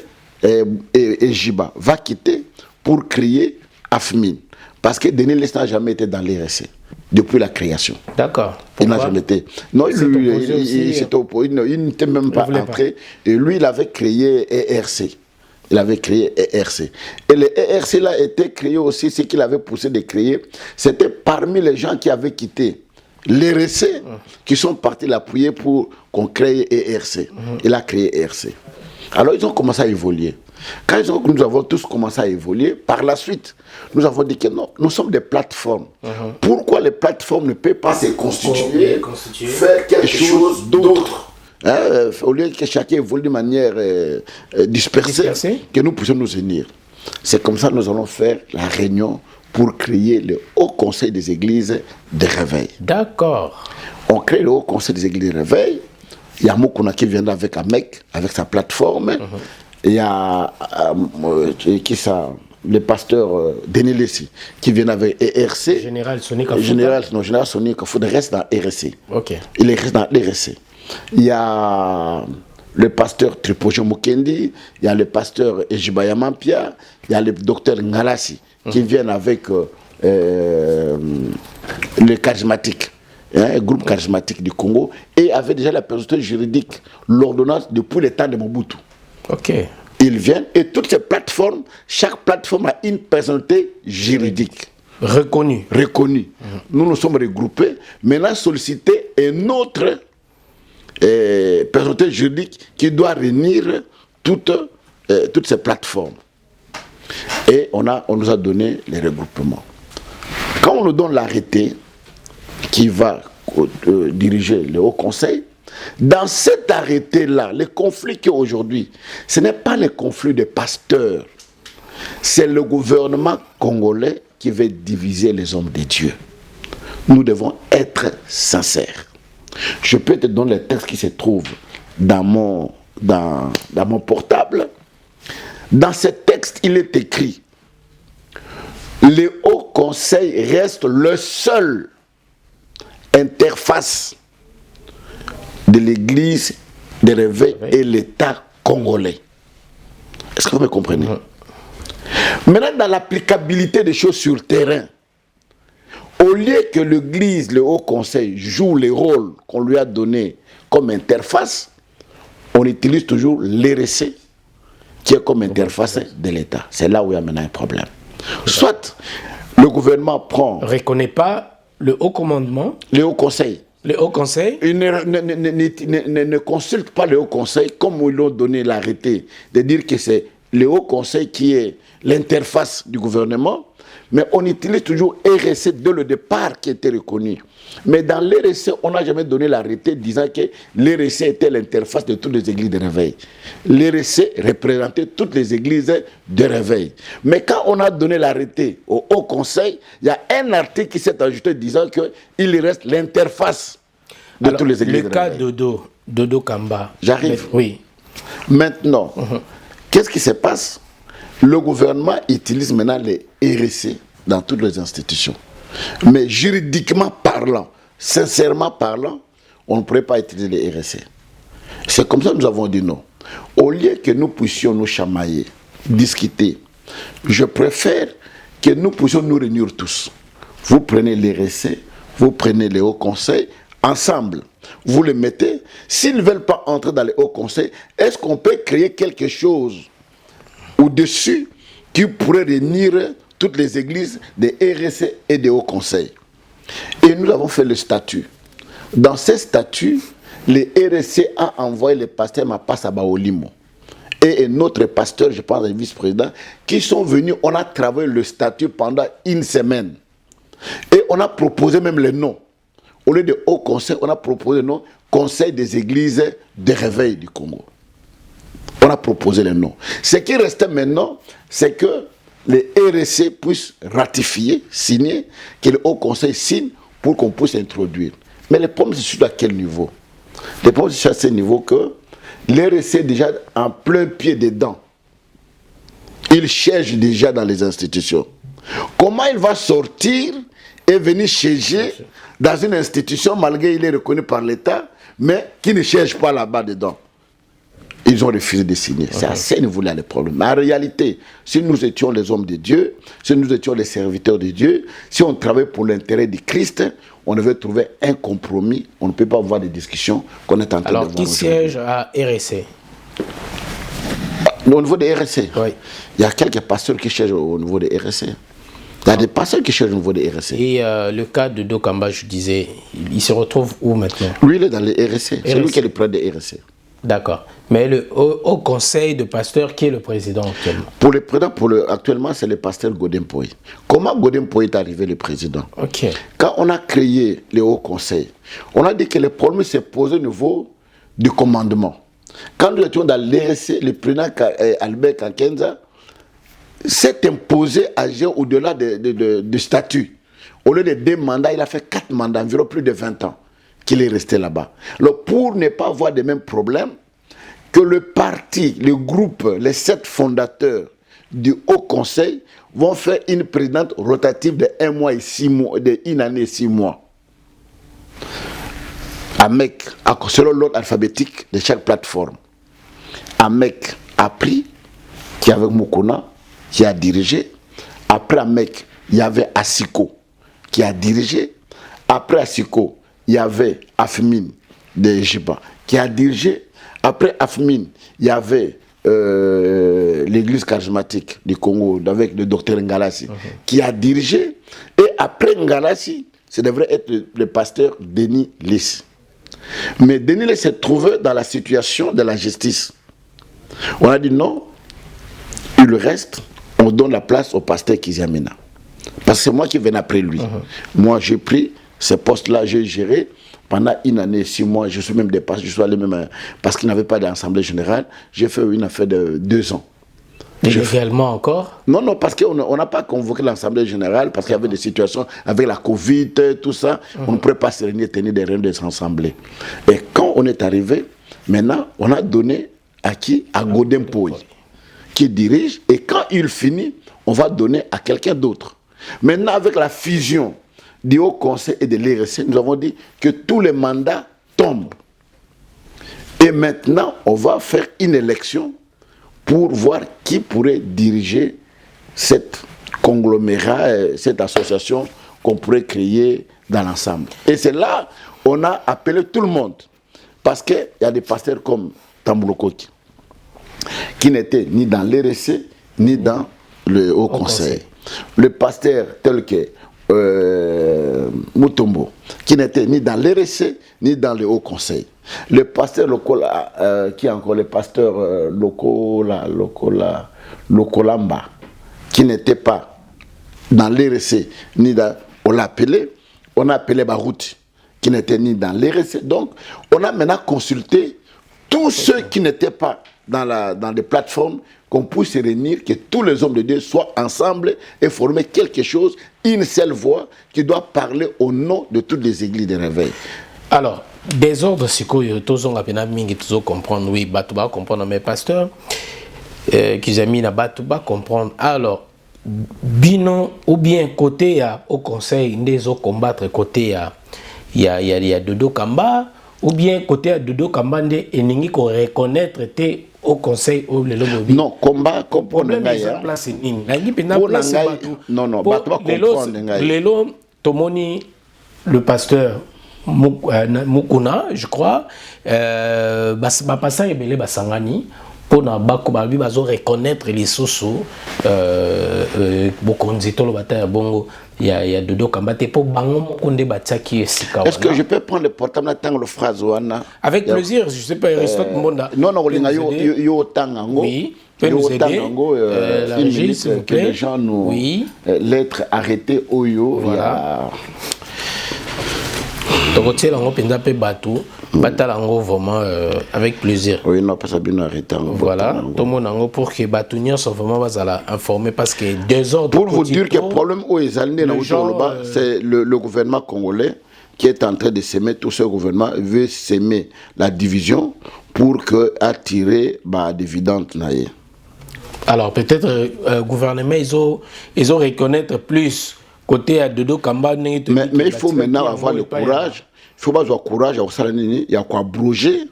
Jiba va quitter pour créer AFMIN. Parce que Denis Lest n'a jamais été dans l'RSC depuis la création. D'accord. Il n'a jamais été. Non, il s'était opposé. Il n'était même pas entré. Et lui, il avait créé ERC. Il avait créé ERC. Et le ERC là était créé aussi, ce qu'il avait poussé de créer, c'était parmi les gens qui avaient quitté l'RSC, qui sont partis l'appuyer pour qu'on crée ERC. Il a créé ERC. Alors ils ont commencé à évoluer. Quand nous avons tous commencé à évoluer, par la suite, nous avons dit que non, nous sommes des plateformes. Pourquoi les plateformes ne peuvent pas se constituer, faire quelque chose d'autre, au lieu que chacun évolue de manière dispersée, que nous puissions nous unir. C'est comme ça que nous allons faire la réunion pour créer le Haut Conseil des Églises de Réveil. D'accord. On crée le Haut Conseil des Églises de Réveil. Il y a Mokuna qui viendra avec AMEC, avec sa plateforme. Il y a le pasteur Denis Lessi qui vient avec ERC. Général Sonic Afouda. Général Sonic Afouda reste dans RSC. Il reste dans RSC. Il y a le pasteur Tripojo Mukendi, il y a le pasteur Ejibaya Mampia, il y a le docteur Ngalasi qui viennent avec le charismatique. Un groupe charismatique du Congo, et avait déjà la personnalité juridique, l'ordonnance depuis le temps de Mobutu. Ils viennent, et toutes ces plateformes, chaque plateforme a une personnalité juridique. Reconnue. Nous nous sommes regroupés, maintenant solliciter une autre personnalité juridique qui doit réunir toutes ces plateformes. Et on nous a donné les regroupements. Quand on nous donne l'arrêté, qui va diriger le Haut Conseil, Dans cet arrêté-là, les conflits qu'aujourd'hui, ce n'est pas les conflits des pasteurs, c'est le gouvernement congolais qui veut diviser les hommes de Dieu. Nous devons être sincères. Je peux te donner les textes qui se trouvent dans mon portable. Dans ces textes, il est écrit: le Haut Conseil reste le seul interface de l'Église de réveil et l'État congolais. Est-ce que vous me comprenez? Maintenant, dans l'applicabilité des choses sur le terrain, au lieu que l'Église, le Haut Conseil, joue le rôle qu'on lui a donné comme interface, on utilise toujours l'RC qui est comme interface de l'État. C'est là où il y a maintenant un problème. Soit le gouvernement prend... Ne reconnaît pas le Haut Commandement. Le Haut Conseil. Le Haut Conseil. Il ne consulte pas le Haut Conseil comme ils l'ont donné l'arrêté, de dire que c'est le Haut Conseil qui est l'interface du gouvernement, mais on utilise toujours RSC dès le départ qui était reconnu. Mais dans l'RSC, on n'a jamais donné l'arrêté disant que l'RSC était l'interface de toutes les églises de réveil. L'RSC représentait toutes les églises de réveil. Mais quand on a donné l'arrêté au Haut Conseil, il y a un article qui s'est ajouté disant qu'il reste l'interface de toutes les églises de réveil. Le cas Dodo Kamba. J'arrive. Oui. Maintenant, qu'est-ce qui se passe? Le gouvernement utilise maintenant les RSC dans toutes les institutions. Mais juridiquement parlant, sincèrement parlant, on ne pourrait pas utiliser les RSC. C'est comme ça que nous avons dit non. Au lieu que nous puissions nous chamailler, discuter, je préfère que nous puissions nous réunir tous. Vous prenez les RSC, vous prenez les hauts conseils, ensemble, vous les mettez. S'ils ne veulent pas entrer dans les hauts conseils, est-ce qu'on peut créer quelque chose au-dessus qui pourrait réunir toutes les églises des RSC et des hauts conseils? Et nous avons fait le statut. Dans ces statuts, les RSC a envoyé le pasteur Mapassa Baolimo et notre pasteur, je pense, le vice-président, qui sont venus. On a travaillé le statut pendant une semaine. Et on a proposé même les noms. Au lieu de haut conseil, on a proposé le nom Conseil des églises de réveil du Congo. On a proposé les noms. Ce qui restait maintenant, c'est que les RSC puissent ratifier, signer, que le Haut Conseil signe pour qu'on puisse introduire. Mais le problème, c'est sur à quel niveau? Le problème, c'est à ce niveau que l'RSC est déjà en plein pied dedans. Il cherche déjà dans les institutions. Comment il va sortir et venir chercher dans une institution, malgré qu'il est reconnu par l'État, mais qui ne cherche pas là-bas dedans? Ils ont refusé de signer. C'est à ce niveau-là le problème. Mais en réalité, si nous étions les hommes de Dieu, si nous étions les serviteurs de Dieu, si on travaillait pour l'intérêt du Christ, on devait trouver un compromis. On ne peut pas avoir des discussions qu'on est en train de voir. Alors, qui siège à RSC? Au niveau des RSC, oui. Il y a quelques pasteurs qui cherchent au niveau des RSC. Il y a des pasteurs qui cherchent au niveau des RSC. Et le cas de Dokamba, je disais, il se retrouve où maintenant? Lui, il est dans les RSC. C'est lui qui est le président des RSC. D'accord. Mais le Haut Conseil de pasteurs, qui est le président actuellement? Pour le président, actuellement, c'est le pasteur Godin Poy. Comment Godin Poy est arrivé le président? Ok. Quand on a créé le Haut Conseil, on a dit que le problème s'est posé au niveau du commandement. Quand nous étions dans l'RSC, le président Albert Kankenza s'est imposé à agir au-delà du statut. Au lieu de 2 mandats, il a fait 4 mandats, environ plus de 20 ans qu'il est resté là-bas. Alors, pour ne pas avoir les mêmes problèmes, que le parti, le groupe, les 7 fondateurs du Haut Conseil vont faire une présidente rotative de 1 mois et 6 mois, de 1 année et 6 mois. Avec, selon l'ordre alphabétique de chaque plateforme. Amek a pris, qui avait Mukona, qui a dirigé. Après Amek, il y avait Asiko, qui a dirigé. Après Asiko, il y avait Afmin de Jiba, qui a dirigé. Après Afmin, il y avait l'église charismatique du Congo, avec le docteur Ngalassi, qui a dirigé. Et après Ngalassi, ça devrait être le pasteur Denis Liss. Mais Denis Liss s'est trouvé dans la situation de la justice. On a dit non, il reste, on donne la place au pasteur Kiziamina. Parce que c'est moi qui viens après lui. Moi, j'ai pris ce poste-là, j'ai géré pendant une année, 6 mois, je suis même dépassé, je suis allé même, parce qu'il n'avait pas d'assemblée générale, j'ai fait une affaire de 2 ans. Légalement encore? Non, non, parce qu'on n'a pas convoqué l'Assemblée générale, parce qu'il y avait des situations avec la Covid, tout ça, on ne pouvait pas se réunir, tenir des réunions des assemblées. Et quand on est arrivé, maintenant, on a donné à qui? À Godin Poy, qui dirige, et quand il finit, on va donner à quelqu'un d'autre. Maintenant, avec la fusion du Haut Conseil et de l'IRC, nous avons dit que tous les mandats tombent. Et maintenant, on va faire une élection pour voir qui pourrait diriger cette conglomérat, cette association qu'on pourrait créer dans l'ensemble. Et c'est là on a appelé tout le monde. Parce qu'il y a des pasteurs comme Tamboulokoki, qui n'étaient ni dans l'RSC, ni dans le Haut Conseil. Le pasteur tel que Mutombo, qui n'était ni dans l'RSC, ni dans le Haut Conseil. Le pasteur local, qui est encore le pasteur Lokolamba, qui n'était pas dans l'RSC, ni dans... On a appelé Barouti, qui n'était ni dans l'RSC. Donc, on a maintenant consulté tous ceux qui n'étaient pas dans les plateformes, qu'on puisse se réunir, que tous les hommes de Dieu soient ensemble et former quelque chose, une seule voix qui doit parler au nom de toutes les églises de réveil. Alors, des ordres, c'est que tous on a bien comprendre, oui, Batouba comprendre, mais pasteur, qu'ils ont mis na Batouba comprendre. Alors, bino ou bien côté au conseil, des autres combattre côté il y a Dodo Kamba, ou bien côté Dodo Kamba, et n'ingi qu'on reconnaître au conseil au le lobby. Non, combat comprendre ngaïa. Non, non, Batouba comprendre ngaïa. Lelo Tomoni, le pasteur Mukuna, je crois, Bapassa et Belé Basangani, pour reconnaître les sourceaux, Bokonzito le bataille bongo, il y a Dodo Kambate pour Bango Konde Bataki et Sika. Est-ce que je peux prendre le portable dans le phrase ouana? Avec plaisir, je sais pas, Aristote Monda. Non, non, yo tangango. Oui, peut nous aider. La régie, s'il vous plaît. Que les gens nous lettres arrêtées au yo. Voilà. Donc, tu sais, on peut taper bateau, batalango vraiment avec plaisir. Oui, non, pas ça bien arrêté. Voilà, tout le monde pour que Batouniens sont vraiment informés parce que 2 heures de pour vous dire que le problème où ils c'est le gouvernement congolais qui est en train de s'aimer, tout ce gouvernement veut s'aimer la division pour attirer des dividendes. Alors peut-être le gouvernement, ils ont reconnaître plus. Côté à Dodo Kamba, mais il faut maintenant avoir le courage. Il faut avoir le courage. Il y a quoi abroger.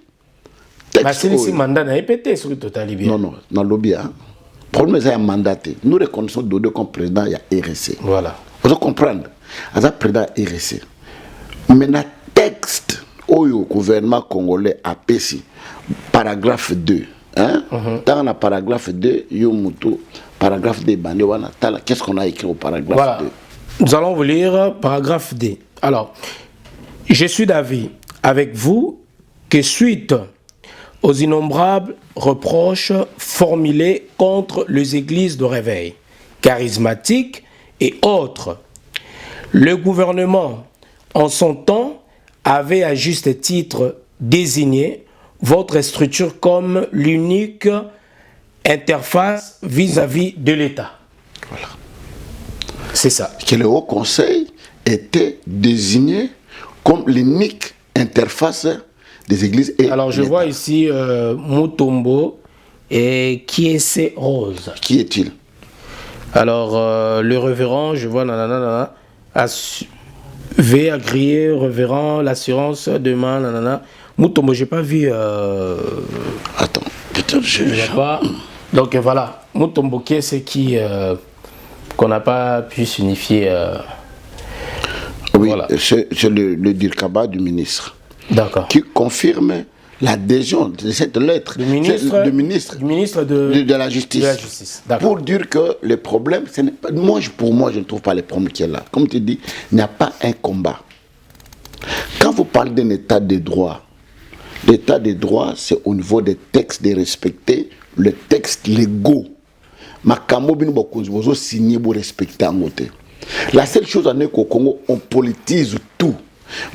C'est le mandat n'a pas sur le total. Non, non, dans le lobby. Le problème c'est un mandaté. Nous reconnaissons Dodo comme président, il y a RSC. Voilà. Vous comprenez? Il y a président RSC. Maintenant, texte au gouvernement congolais a PSI, paragraphe 2. Dans le paragraphe 2, paragraphe 2, qu'est-ce qu'on a écrit au paragraphe 2? Nous allons vous lire paragraphe D. Alors, je suis d'avis avec vous que suite aux innombrables reproches formulés contre les églises de réveil, charismatiques et autres, le gouvernement, en son temps, avait à juste titre désigné votre structure comme l'unique interface vis-à-vis de l'État. Voilà. C'est ça. Que le Haut Conseil était désigné comme l'unique interface des églises et alors je vois ici Mutombo et Kiese Rose. Qui est-il? Alors le révérend, je vois V agréé, révérend, l'assurance demain, nanana. Mutombo, j'ai pas vu. Attends, peut-être je sais pas. Donc voilà, Mutombo c'est qui qu'on n'a pas pu s'unifier. Oui, voilà. c'est le Dirkaba du ministre. D'accord. Qui confirme l'adhésion de cette lettre du ministre de la Justice. Pour dire que le problème, pour moi, je ne trouve pas le problème qui est là. Comme tu dis, il n'y a pas un combat. Quand vous parlez d'un état de droit, l'état de droit, c'est au niveau des textes de respecter les textes légaux. La seule chose en est qu'au Congo, on politise tout.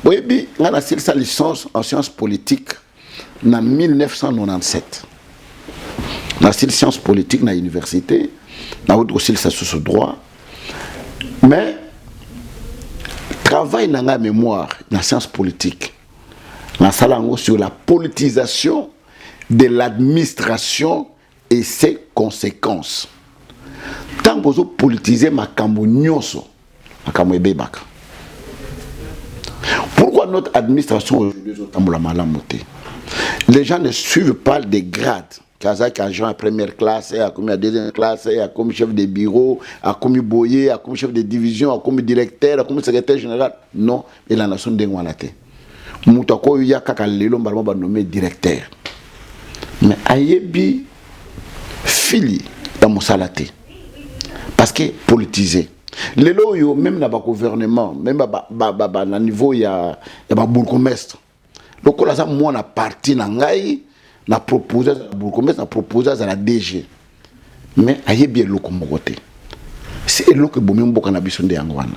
Boyebi, on a sa licence en sciences politiques en 1997. On a sciences politiques dans l'université, on a aussi sa sous droit. Mais, travail dans la mémoire, dans la science politique, on a sur la politisation de l'administration et ses conséquences. Tant que vous politisez ma cambonioso, ma cambonebebaka. Pourquoi notre administration aujourd'hui les gens ne suivent pas des grades. Kazak agent à première classe, à comme à deuxième classe, à comme chef de bureau, à comme boyer, à comme chef de division, à comme directeur, à comme secrétaire général. Non, et la nation d'Engwanate. Moutako ya kaka lelo mbalma ba nommé directeur. Mais ayebi fili dans mon salaté. Parce que politisé. Lelo yo même dans le gouvernement, même à niveau il y a bourgmestre. Donc là moi na parti na ngai na proposé bourgmestre na proposé à la DG. Mais ayebi eloko mokote. C'est eloko bomi mboka na biso nde yango wana.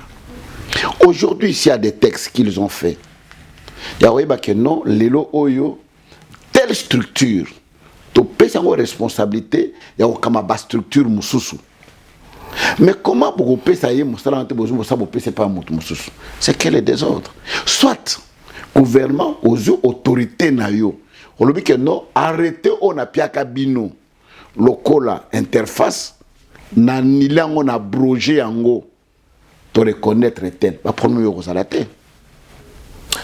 Aujourd'hui s'il y a des textes qu'ils ont fait. Ya oyeba que non lelo oyo telle structure to pesa ngo responsabilité ya okama ba structure mususu. Mais comment pour que ça y est, c'est quel est désordre. Soit gouvernement aux autorités nayo, on lui dit que non, arrêtez on a piaka bino, lokola interface, na nilang on a brogé ango, to reconnaître tel, va prendre mieux aux alatés.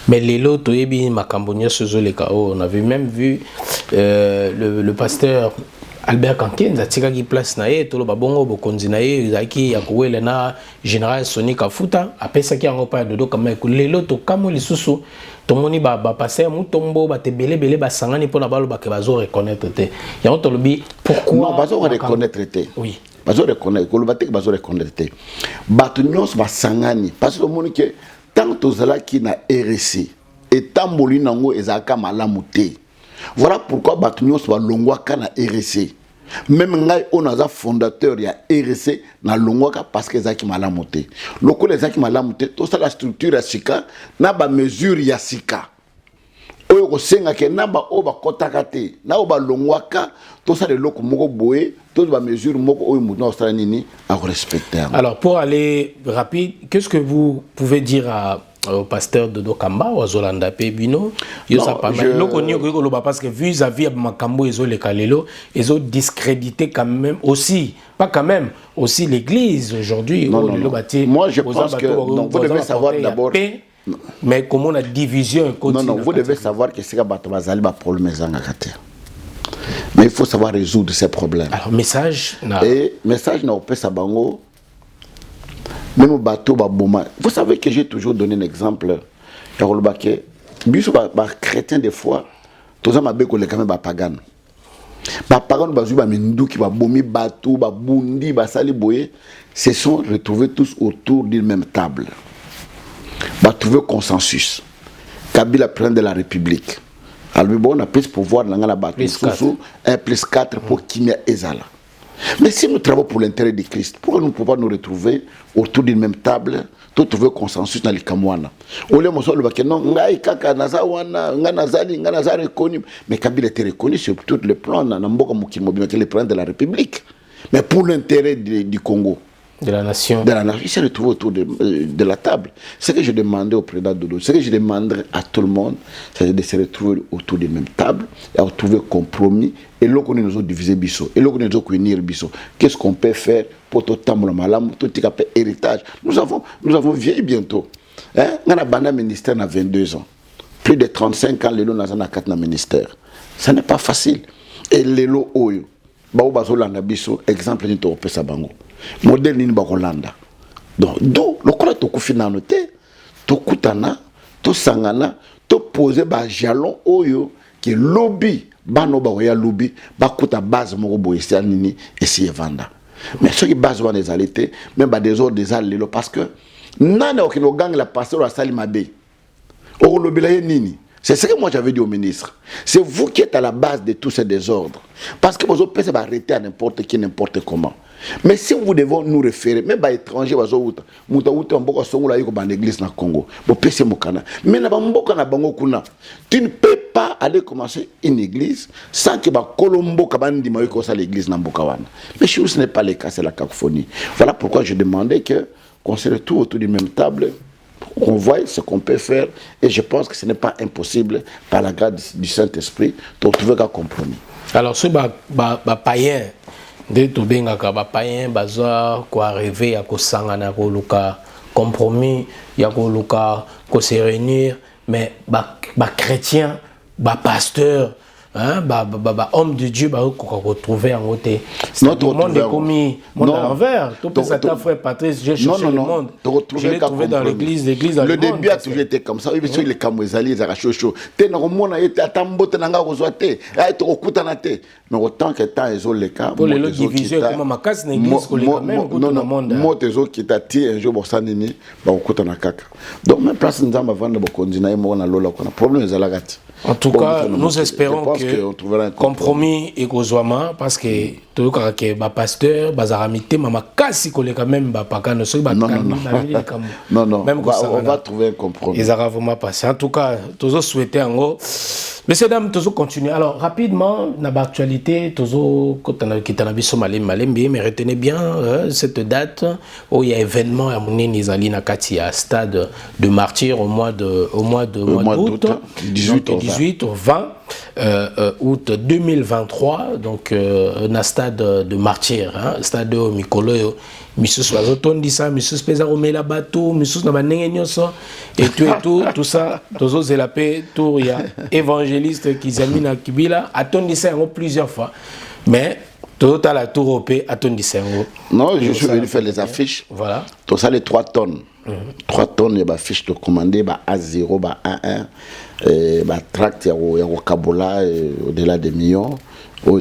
Mais les lots, on avait même vu le pasteur Albert Kanken zatikaki place na ye tolo babongo bokonzi na ye zaki ya kowela na général Sonic Afuta apesaki yango pa dodo kama lelo to kamo lisusu tomoni ba passer mutombo ba tebele bele ba sangani pona balo ba ke bazo reconnaître te yango tolobi pourquoi non bazo reconnaître te oui bazo reconnaître ko lobate bazo reconnaître te batu nyos ba sangani parce que moni ke tant tozala ki na RC et tamboli nango ezaka malamu te. Voilà pourquoi Batunios va longwaka na RC. Même ngai on a fondateur ya RC na longwaka parce que zaki malamote. Loko les zaki malamote tout ça la structure ya sika na ba mesure ya sika. Oyo ko senga ke na ba o ba kotaka te. Na o ba longwaka tout ça de loko moko boye tout ba mesure moko oyo mutna osala nini à respecter. Alors pour aller rapide, qu'est-ce que vous pouvez dire au pasteur de Dokamba ou à Zolanda Pebino, parce que vis-à-vis de Makambo et Zole Kalelo, ils ont discrédité quand même aussi, pas quand même, aussi l'église aujourd'hui. Moi je pense que non, vous devez savoir d'abord. Mais comment la division non, vous devez savoir que c'est un problème. Mais il faut savoir résoudre ces problèmes. Alors, message. Et message n'a pas sa bango. Même au bateau, vous savez que j'ai toujours donné un exemple. Les chrétiens, des fois, tous les gens sont quand même pagan. Les pagans se sont retrouvés tous autour d'une même table. Ils ont trouvé consensus. Kabila prend de la République. Alors, on a plus pouvoir dans la bataille. 1+4 pour Kimia Ezala. Mais si nous travaillons pour l'intérêt de Christ, pourquoi nous ne pouvons pas nous retrouver autour d'une même table, tout trouver consensus dans les Kamwana? Au lieu de non, mais Kabila était reconnu sur tous les plans, les plans de la République. Mais pour l'intérêt du Congo, de la nation. Il s'est retrouvé autour de la table. Ce que je demandais au président Dodo, ce que je demanderais à tout le monde, c'est de se retrouver autour de la même table et à trouver un compromis. Et là, qu'on nous a divisé Bisso. Et là, qu'on nous a unir Bisso. Qu'est-ce qu'on peut faire pour tout le malam, tout le héritage? Nous avons vieilli bientôt. On a un ministère à 22 ans. Plus de 35 ans, les lots n'ont pas 4 ministère. Ce n'est pas facile. Et les lots, exemple, nous avons fait bango. Modèle ni bakolanda. Donc do lokola to kufina noté to kutana to sangana to poser ba jalon oyo ki lobby bano ba ya lobby ba kuta base moko boyesa nini essayer vanda. Mais ce qui base wana ezalité même ba des autres des alelo parce que nana okino gang la passer à Salimabe. O lobby la nini. C'est ce que moi j'avais dit au ministre. C'est vous qui êtes à la base de tous ces désordres. Parce que vos OPS va arrêter à n'importe qui, n'importe comment. Mais si vous devez nous référer, même les étrangers, l'église na Congo, tu ne peux pas aller commencer une église sans que Colombo l'église na Mbokawana. Mais chez nous, ce n'est pas le cas, c'est la cacophonie. Voilà pourquoi je demandais qu'on se retrouve autour d'une même table, qu'on voit ce qu'on peut faire, et je pense que ce n'est pas impossible, par la grâce du Saint-Esprit, de trouver un compromis. Alors, ce païen, de tobengaka païen, baza ko arriver à ko sangana ko luka compromis, ya ko luka ko se réunir, mais chrétien, pasteur, hein, homme de Dieu, qu'on retrouver en côté. Le monde est commis, monde à l'envers. Tout ça, ta frère Patrice, j'ai cherché le monde. Je l'ai trouvé dans l'église, l'église. Le début a toujours été comme ça. Oui, monsieur, les Kamouezali, ils ont chaud. T'es dans le monde, il y a tambo, t'es dans le rosoité, t'es au coutanate. Mais autant que t'as les autres, les cas. Pour les divisions, comment ma casse l'église, quand même, non, non, moi, tes autres qui t'a tiré un jour, bon, ça n'est ni, au coutanakaka. Donc, même place, nous avons vendu le condina, on a l'ola, on a problème, les alagati. En tout cas, nous espérons que compromis et Kozwama, parce que tout le monde est pasteur, bazaramité, maman kasi quand même bakano, non, on va trouver un compromis. Ils ont vraiment passé. En tout cas, tous souhaiter en gros. Messieurs, dames, tous continuer. Alors, rapidement, dans l'actualité, tous qui t'en mais retenez bien cette date où il y a événement à Mounini Nakati à stade de martyr au mois d'août, 18 au 20 août 2023, donc un stade de martyr, hein, stade de Mikolo. Missus Wazotondi ça, Missus Pesa Romela Bateau, Missus Nabanenge Nyoso, et tout ça, tous c'est la paix, tout il y a évangéliste qui examine Kibila, attendu ça plusieurs fois, mais tout à la tour au paix, attendu ça. Non, je suis venu faire les affiches. Voilà. Tout ça, les 3 tonnes. 3 tonnes, il y a des affiches de commander, A0, A1, tract, il y a Kabola, au-delà des millions.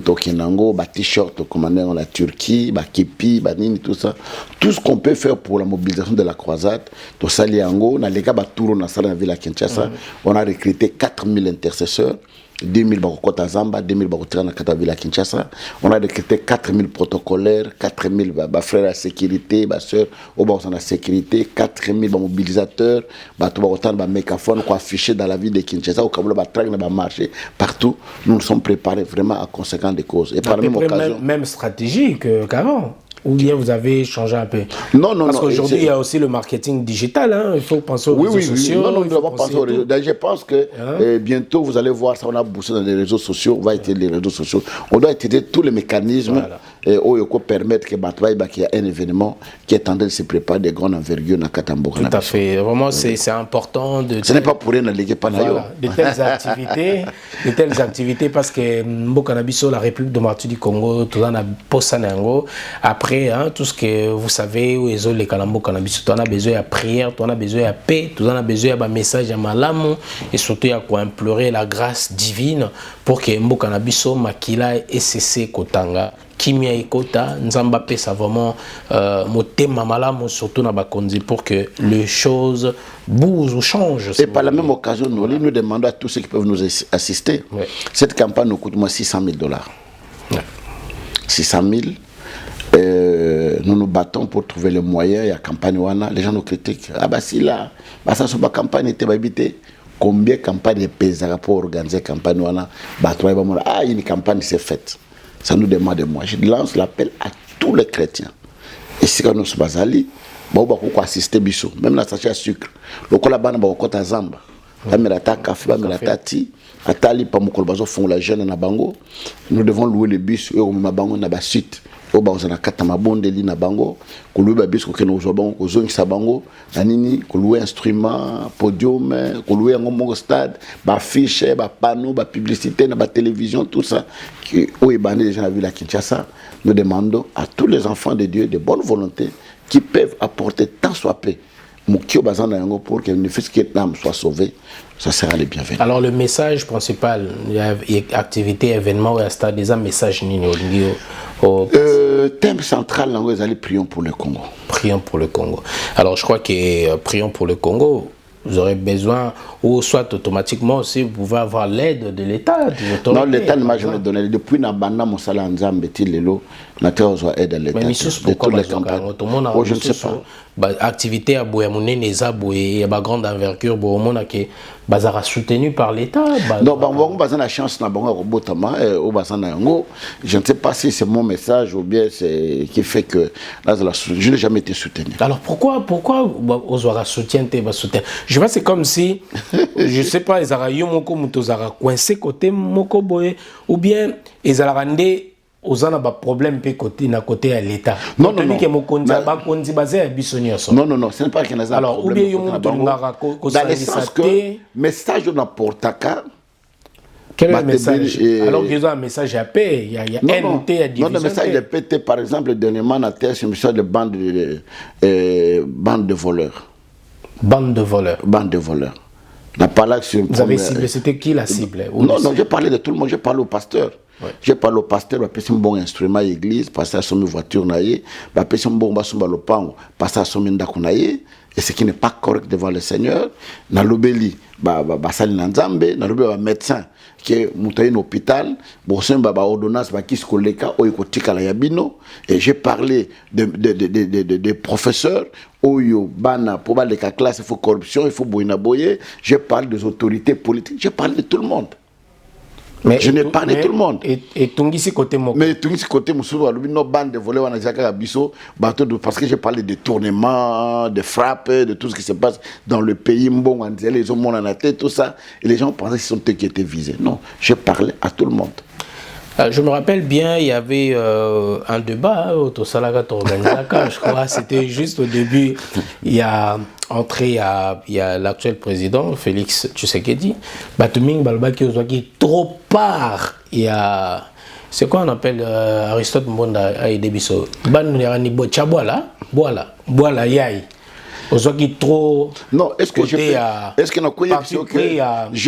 Tokinango, t-shirt commandé en la Turquie, képi, nini, tout ça. Tout ce qu'on peut faire pour la mobilisation de la croisade, to Saliango, on a les gars tour na sala na ville à Kinshasa, on a recruté 4000 intercesseurs, 2000 bakota Zamba, 2000 bakota na kata ville à Kinshasa. On a recruté 4000 protocolaires, 4000 frères à sécurité, sœurs au bas la sécurité, 4000 mobilisateurs, mégaphone quoi affiché dans la ville de Kinshasa, au Kaboula marché partout. Nous nous sommes préparés vraiment à conséquent des causes. Et par la même occasion, même stratégie qu'avant. Ou bien vous avez changé un peu? Non. Parce qu'aujourd'hui, il y a aussi le marketing digital. Hein. Il faut penser aux réseaux sociaux. Non, nous devons penser aux réseaux. Je pense que bientôt, vous allez voir ça, on a bossé dans les réseaux sociaux. On va utiliser les réseaux sociaux. On doit utiliser tous les mécanismes pour permettre qu'il y ait un événement qui est en train de se préparer de grande envergure dans Katambo. Tout à fait. Vraiment, c'est important. Ce n'est pas pour rien de pas de telles activités, parce que Mbokanabiso, la République démocratique du Congo, tout en a Posanango. Après, hein, tout ce que vous savez, les Kalambo Cannabis, tu en as besoin de prière, tu en as besoin de paix, tu en as besoin de message à Malamu, et surtout à quoi implorer la grâce divine pour que Mbo Cannabiso, Makila et cessé Kotanga. Kimia Ekota, Nzamba pesa vraiment motema malamu surtout na bakonzi pour que les choses bougent ou changent. Et par la même occasion, nous demandons à tous ceux qui peuvent nous assister. Ouais. Cette campagne nous coûte moins $600 000. Ouais. 600 000. Nous nous battons pour trouver les moyens. Il y a campagne wana, les gens nous critiquent. Ah bah si là, bah ça sur ma campagne était habité. Combien de campagnes pèsera pour organiser campagne wana? Bah toi ah une campagne s'est faite. Ça nous demande de moi. Je lance l'appel à tous les chrétiens. Et si nous sommes basali, bah on va assister biso. Même la sachet à sucre. Le colabana bah on compte à Zamba. La merata café, la merata ti. Atali pa mukolo bazo font la jeune na bango. Nous devons louer le bus et au bango na ba suite. Oba ozana kata mabonde li na bango ko louer ba bus ko keno zo bango ko zongi sa bango na nini ko louer instrument podium ko louer ngo stade ba fiche ba panneau ba publicité na ba télévision tout ça qui au ebane les gens la ville à Kinshasa. Nous demandons à tous les enfants de Dieu de bonne volonté qui peuvent apporter tant soit peu pour que ne fût-ce que l'âme soit sauvée, ça sera le bienvenu. Alors le message principal, activité, événement, il y a des messages thème central, prions pour le Congo. Prions pour le Congo. Alors je crois que prions pour le Congo, vous aurez besoin, ou soit automatiquement aussi, vous pouvez avoir l'aide de l'État, des autorités. Non, l'État ne m'a jamais donné. Depuis Nabana, mon salaire en Zambie, Lelo, l'État a aide à l'État. Mais monsieur, pourquoi toutes les campagnes. Je ne sais pas. Activité à Boyamoune, Neza, Boye, grande envergure, Boyamona, qui est soutenu par l'État. Non, on a la chance, je ne sais pas si c'est mon message ou bien c'est qui fait que je n'ai jamais été soutenu. Alors pourquoi on aura soutien? Je vois, c'est comme si, je ne sais pas, ils ont coincé côté Moko Boye, ou bien ils ont rendu aux un problème côté à l'État. Non, non, ce n'est pas qu'il y a alors, ou bien ils ont dans le sens que message de Portaka. Quel est le message? Alors qu'ils ont un message à paix, il y a NT à division. Non, le message de pété, par exemple, dernièrement, on a c'est un message de bande de voleurs. Bande de voleurs. Bande de voleurs. Vous avez ciblé, c'était qui la cible? Non, j'ai parlé de tout le monde, j'ai parlé au pasteur. Ouais. J'ai parlé au pasteur, il a un bon instrument à l'église, passer à son voiture, il a un bon lopango, passer à son ndakunaye, et ce qui n'est pas correct devant le Seigneur. Dans l'obéli, basali nanzambe, dans l'obéli, médecin qui est monté un hôpital, bossen ordonnance, qui se koleka, oikotika la yabino, et j'ai parlé des professeurs, oyo bana pour la classe, il faut corruption, il faut boyna boyer. J'ai parlé des autorités politiques, j'ai parlé de tout le monde. Mais je n'ai pas de tout le monde. Et Tungisi côté Moko. Mais Tungisi côté Moussou, nos bandes de voleurs, parce que j'ai parlé de tournements, de frappes, de tout ce qui se passe dans le pays, les hommes en la tête, tout ça. Et les gens pensaient qu'ils sont eux qui étaient visés. Non, j'ai parlé à tout le monde. Je me rappelle bien, il y avait un débat au Salagat Organizaka, je crois, c'était juste au début, il y a l'actuel président, Félix Tshisekedi, Batuming Balbaki Ozwaki, trop part, il y a, c'est quoi on appelle Aristote Mbonda Aïdebiso, Banounerani Tchabouala, Boala Yaï. Trop. Non, est-ce que j'ai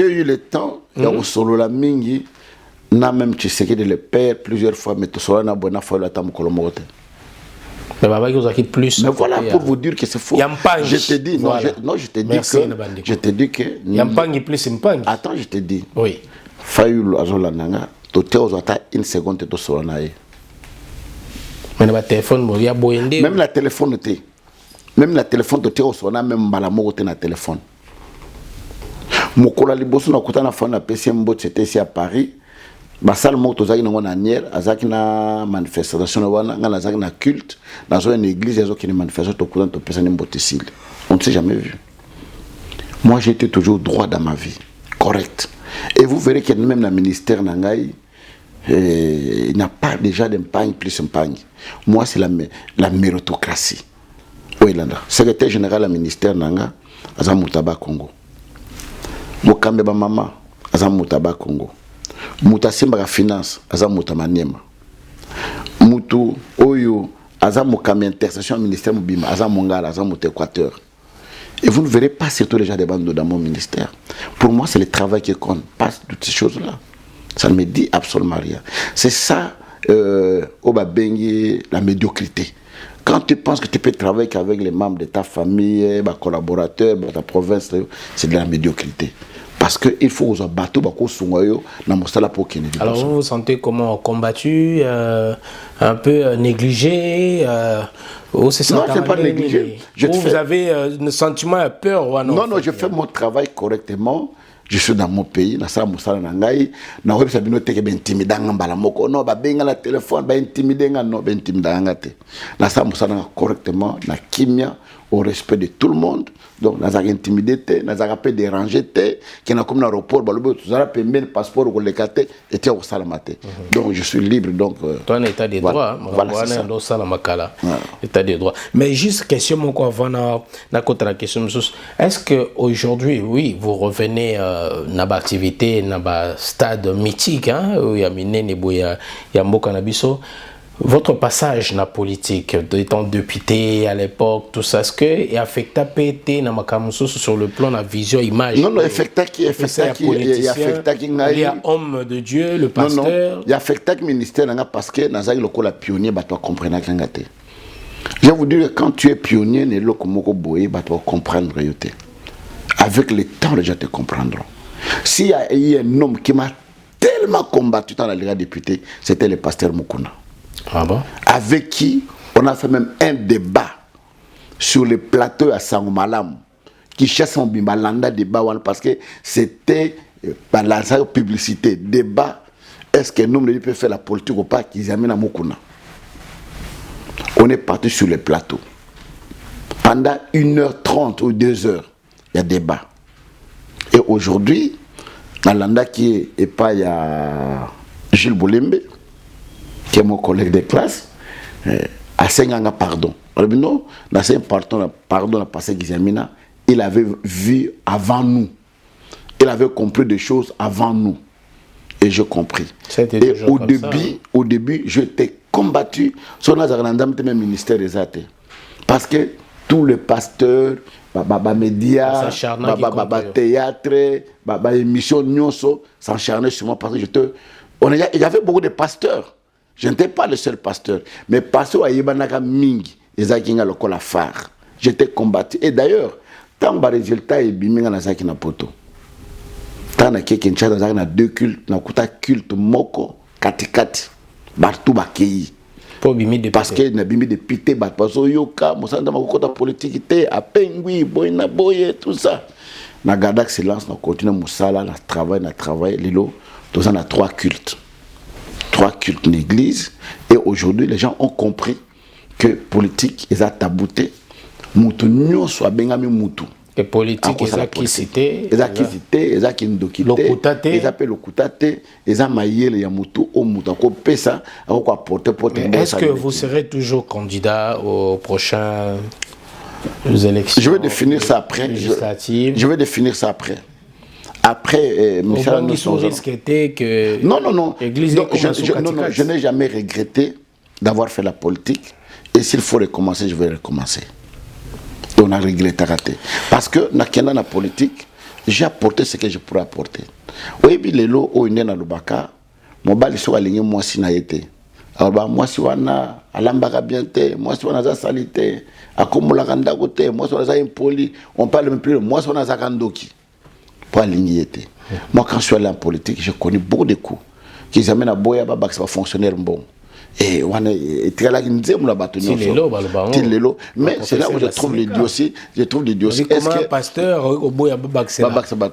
eu le temps de solo la mingi? Na même Tshisekedi le père plusieurs fois, mais tout cela n'a pas fait la table colombote. Mais voilà pour vous dire que c'est faux. Je te dis, non, je te dis que. Yampangi plus Mpangi. Attends, je te dis. Oui. Fayulu Azolananga, Toté Ozata une seconde de Solanae. Mais la téléphone, il y a Boyende. Même la téléphone était. Même la téléphone de Théo Sona, même Malamo était na téléphone. Mokola Liboso na kutana fa na PCM bot c'était ici à Paris. Basal moto zaki na ngona nier azaki na manifestation wana ngana zaki na culte dans une église yazo qui ne manifestation to kutana to pesa ni mbotisile. On ne s'est jamais vu. Moi j'ai été toujours droit dans ma vie, correct. Et vous verrez que même le ministère nangai il n'y a pas déjà d'empagne plus empagne. Moi c'est la méritocratie. Oilanda, secrétaire général du ministère nanga Azamutaba Congo. Mokambe ba mama Azamutaba Congo. Mutasimba la finance Azamutama-Niema. Mutu Oyo Azamukambe intercession ministère Mubima Azamongala Azamut Équateur. Et vous ne verrez pas surtout les gens des bandes dans mon ministère. Pour moi, c'est le travail qui compte, pas toutes ces choses-là. Ça ne me dit absolument rien. C'est ça, la médiocrité. Quand tu penses que tu peux travailler qu'avec les membres de ta famille, les collaborateurs, ta province, c'est de la médiocrité. Parce qu'il faut aux bateaux, alors vous vous sentez comment combattu, un peu négligé non, c'est pas négligé. Vous avez le sentiment de peur ou non, je fais mon travail correctement. Je suis dans mon pays, na sala musala na ngai, na web sabino teke ben timidanga mbala moko no ba benga la téléphone ba intimidenga no ben timidanga te. Na sala musala correctement, na kimia au respect de tout le monde. Donc na zaka intimidé te, na zaka pe déranger te, qui na comme na aéroport ba lobo tuzala pe men passeport ko lekate et te au salamate. Donc je suis libre donc toi en état de droit, voilà ndo sala makala. État de droit. Mais juste question mon quoi avant na contre la question est-ce que aujourd'hui oui, vous revenez naba activité naba stade mythique hein où il y a minene boya ya mboka na biso votre passage na politique étant député à l'époque tout ça est-ce que et affecta PT na makamuso sur le plan la vision image non affecta qui il y a homme de Dieu le pasteur il y a affecta ministère nga parce que nazaki lokola pionnier bato comprendre kangate je vais vous dire quand tu es pionnier ne loko moko boye bato comprendre yote avec le temps, les gens te comprendront. S'il y a eu un homme qui m'a tellement combattu dans la Ligue des députés, c'était le pasteur Mukuna. Ah bon? Avec qui on a fait même un débat sur le plateau à Sangomalam, qui cherche son bimbalanda débat parce que c'était par la publicité, débat, est-ce que nous peut faire la politique ou pas, qu'ils amènent à Mukuna. On est parti sur le plateau. Pendant 1h30 ou 2h, il y a débat. Et aujourd'hui, Nalanda qui est pas, il y a Gilles Boulembe, qui est mon collègue de classe, à Senganga, pardon. Non, pardon, à passé Gizamina, il avait vu avant nous. Il avait compris des choses avant nous. Et j'ai compris. Et au début, je t'ai combattu sur le ministère des Arts. Parce que tous les pasteurs, médias, théâtre, émission Nyonso s'encharnaient sur moi parce que il y avait beaucoup de pasteurs. Je n'étais pas le seul pasteur. Mais pasteur Ayebanaka Mingi, Ezakinga Lokola phare. J'étais combattu. Et d'ailleurs, tant que résultat est biminga na zaki na poto. Tant na kekencha na zaki na deux cultes, na kuta culte moko katikati. Bartou bakei. Parce que na bimi de pité bat paso yoka mosanda makota politique té a pengui boyna boye tout ça. Na garda excellence na continue musala na travail lilo tous on a trois cultes l'église et aujourd'hui les gens ont compris que politique est à tabouté mutu nyoso abengami mutu et politique est qui cité eza qui ndokité eza pe lokutate eza mayele ya mutu o mutu ko pesa ko apporter porte. Est-ce que vous serez toujours candidat aux prochaines élections? Je vais définir ça après. Je vais définir ça après. Après, Michel risque était que non. Donc, je n'ai jamais regretté d'avoir fait la politique. Et s'il faut recommencer, je vais recommencer. Et on a regretté raté. Parce que dans la politique, j'ai apporté ce que je pourrais apporter. Oui, puis les lots au Indien à Lubaka, mon bal soit aligné moi si n'a été. Alors moi si on a alambaka bien té, moi si on a za salité, à comme la randa côté, moi si on a za impoli, on parle même plus moi si on a za kandoki. Pour aligner. Moi quand je suis allé en politique, je connais beaucoup de coups qui amènent à Boya Babak, c'est pas fonctionnaire bon. Et on est très là qui nous dit on a battu nous. Mais c'est là où je trouve les dossiers. Est-ce que pasteur au Boya Babak c'est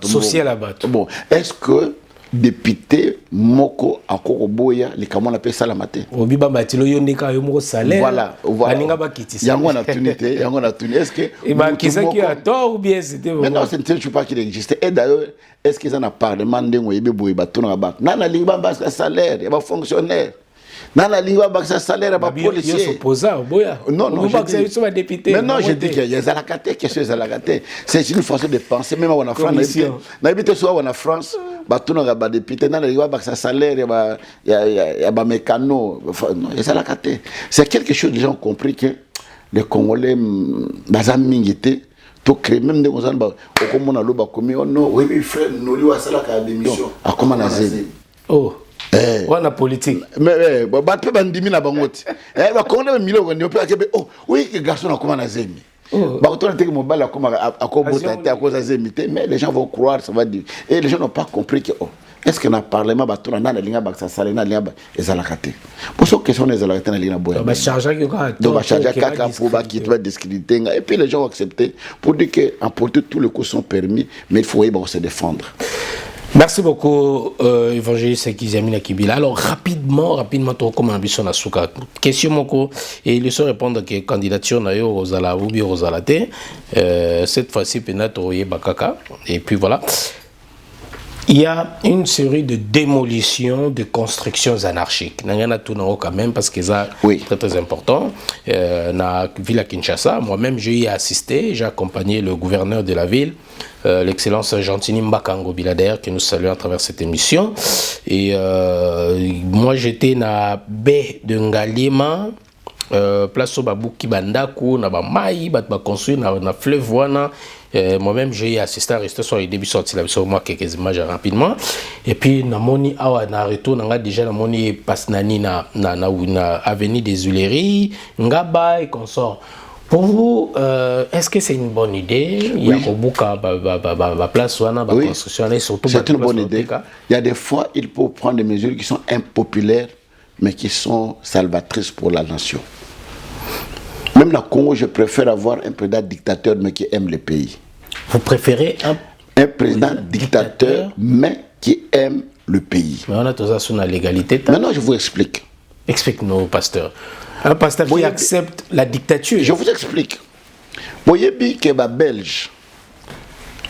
social à battre. Bon, est-ce que député moko akoko boya les comment on appelle ça la matin obiba batilo yondeka yo moko salaire voilà aninga bakitisa yango na tunité est-ce que et ba kisaki a tort ou bien c'était mais non c'est ne sais pas qu'il existait et d'ailleurs est-ce qu'ils en a parlement ndengo yebe boye batona ba nana lingba ba salaire ya ba fonctionnaire nana lingba ba salaire ba policier yo s'opposa boya non je dis député mais non je dis qu'il y a zalakate question zalakate c'est une façon de penser même en France na habite soit en France batuna ba député nana lingba ba salaire ya ba mécano non zalakate c'est quelque chose les gens ont compris que les Congolais bazam mingité to créer même des gens ba comme on a loba komi non oui frère nous lui wasala ka démission a comment na zeli oh on a politique mais ba pe bandimi na bangoti ba konde miloko ni pe akebe oh oui que garçon na comment na zemi ba ko tona te que mobile comme akobota te à cause zemi mais les gens vont croire ça va dire et les gens n'ont pas compris que oh est-ce que na parlement ba tona na linga ba sala na linga ezala kate pour ce question ezala kate na linga boya ba charger que quand donc ba charger kaka pour ba qui doit discréditer et puis les gens ont accepté pour dire que en politique tous les coups sont permis mais il faut se défendre. Merci beaucoup, évangéliste Kizamina Kibila. Alors, rapidement, comme on a vu sur la souka. Question, Moko, et il se répondre que candidature n'a eu aux Alaoubi, aux Alaté. Cette fois-ci, peut-être, Bakaka. Et puis voilà. Il y a une série de démolitions de constructions anarchiques. Il y en a tout quand même parce que c'est très très important. Dans la ville à Kinshasa, moi-même j'ai y assisté, j'ai accompagné le gouverneur de la ville, l'excellence Gentini Mbakango Bilader, que nous saluons à travers cette émission. Et moi j'étais dans la baie de Ngalima, place au Babouki Bandaku, na ba mai, ba construit na fleuve wana. Moi-même j'ai assisté à rester sur les débuts sortis là sur moi quelques images rapidement et puis na moni awa na retour na déjà na moni passe nani na avenue des Huileries ngaba et consort Pour vous, est-ce que c'est une bonne idée? Il y a beaucoup de place où on a Oui. construction et surtout C'est une bonne idée. Il y a des fois, il faut prendre des mesures qui sont impopulaires, mais qui sont salvatrices pour la nation. Même dans le Congo, je préfère avoir un président dictateur, mais qui aime le pays. Vous préférez Un président dictateur, mais qui aime le pays. Mais on a tout ça sur la légalité. Maintenant, je vous explique. Explique-nous, pasteur. Un pasteur qui accepte la dictature. Je vous explique. Vous voyez bien que les Belges,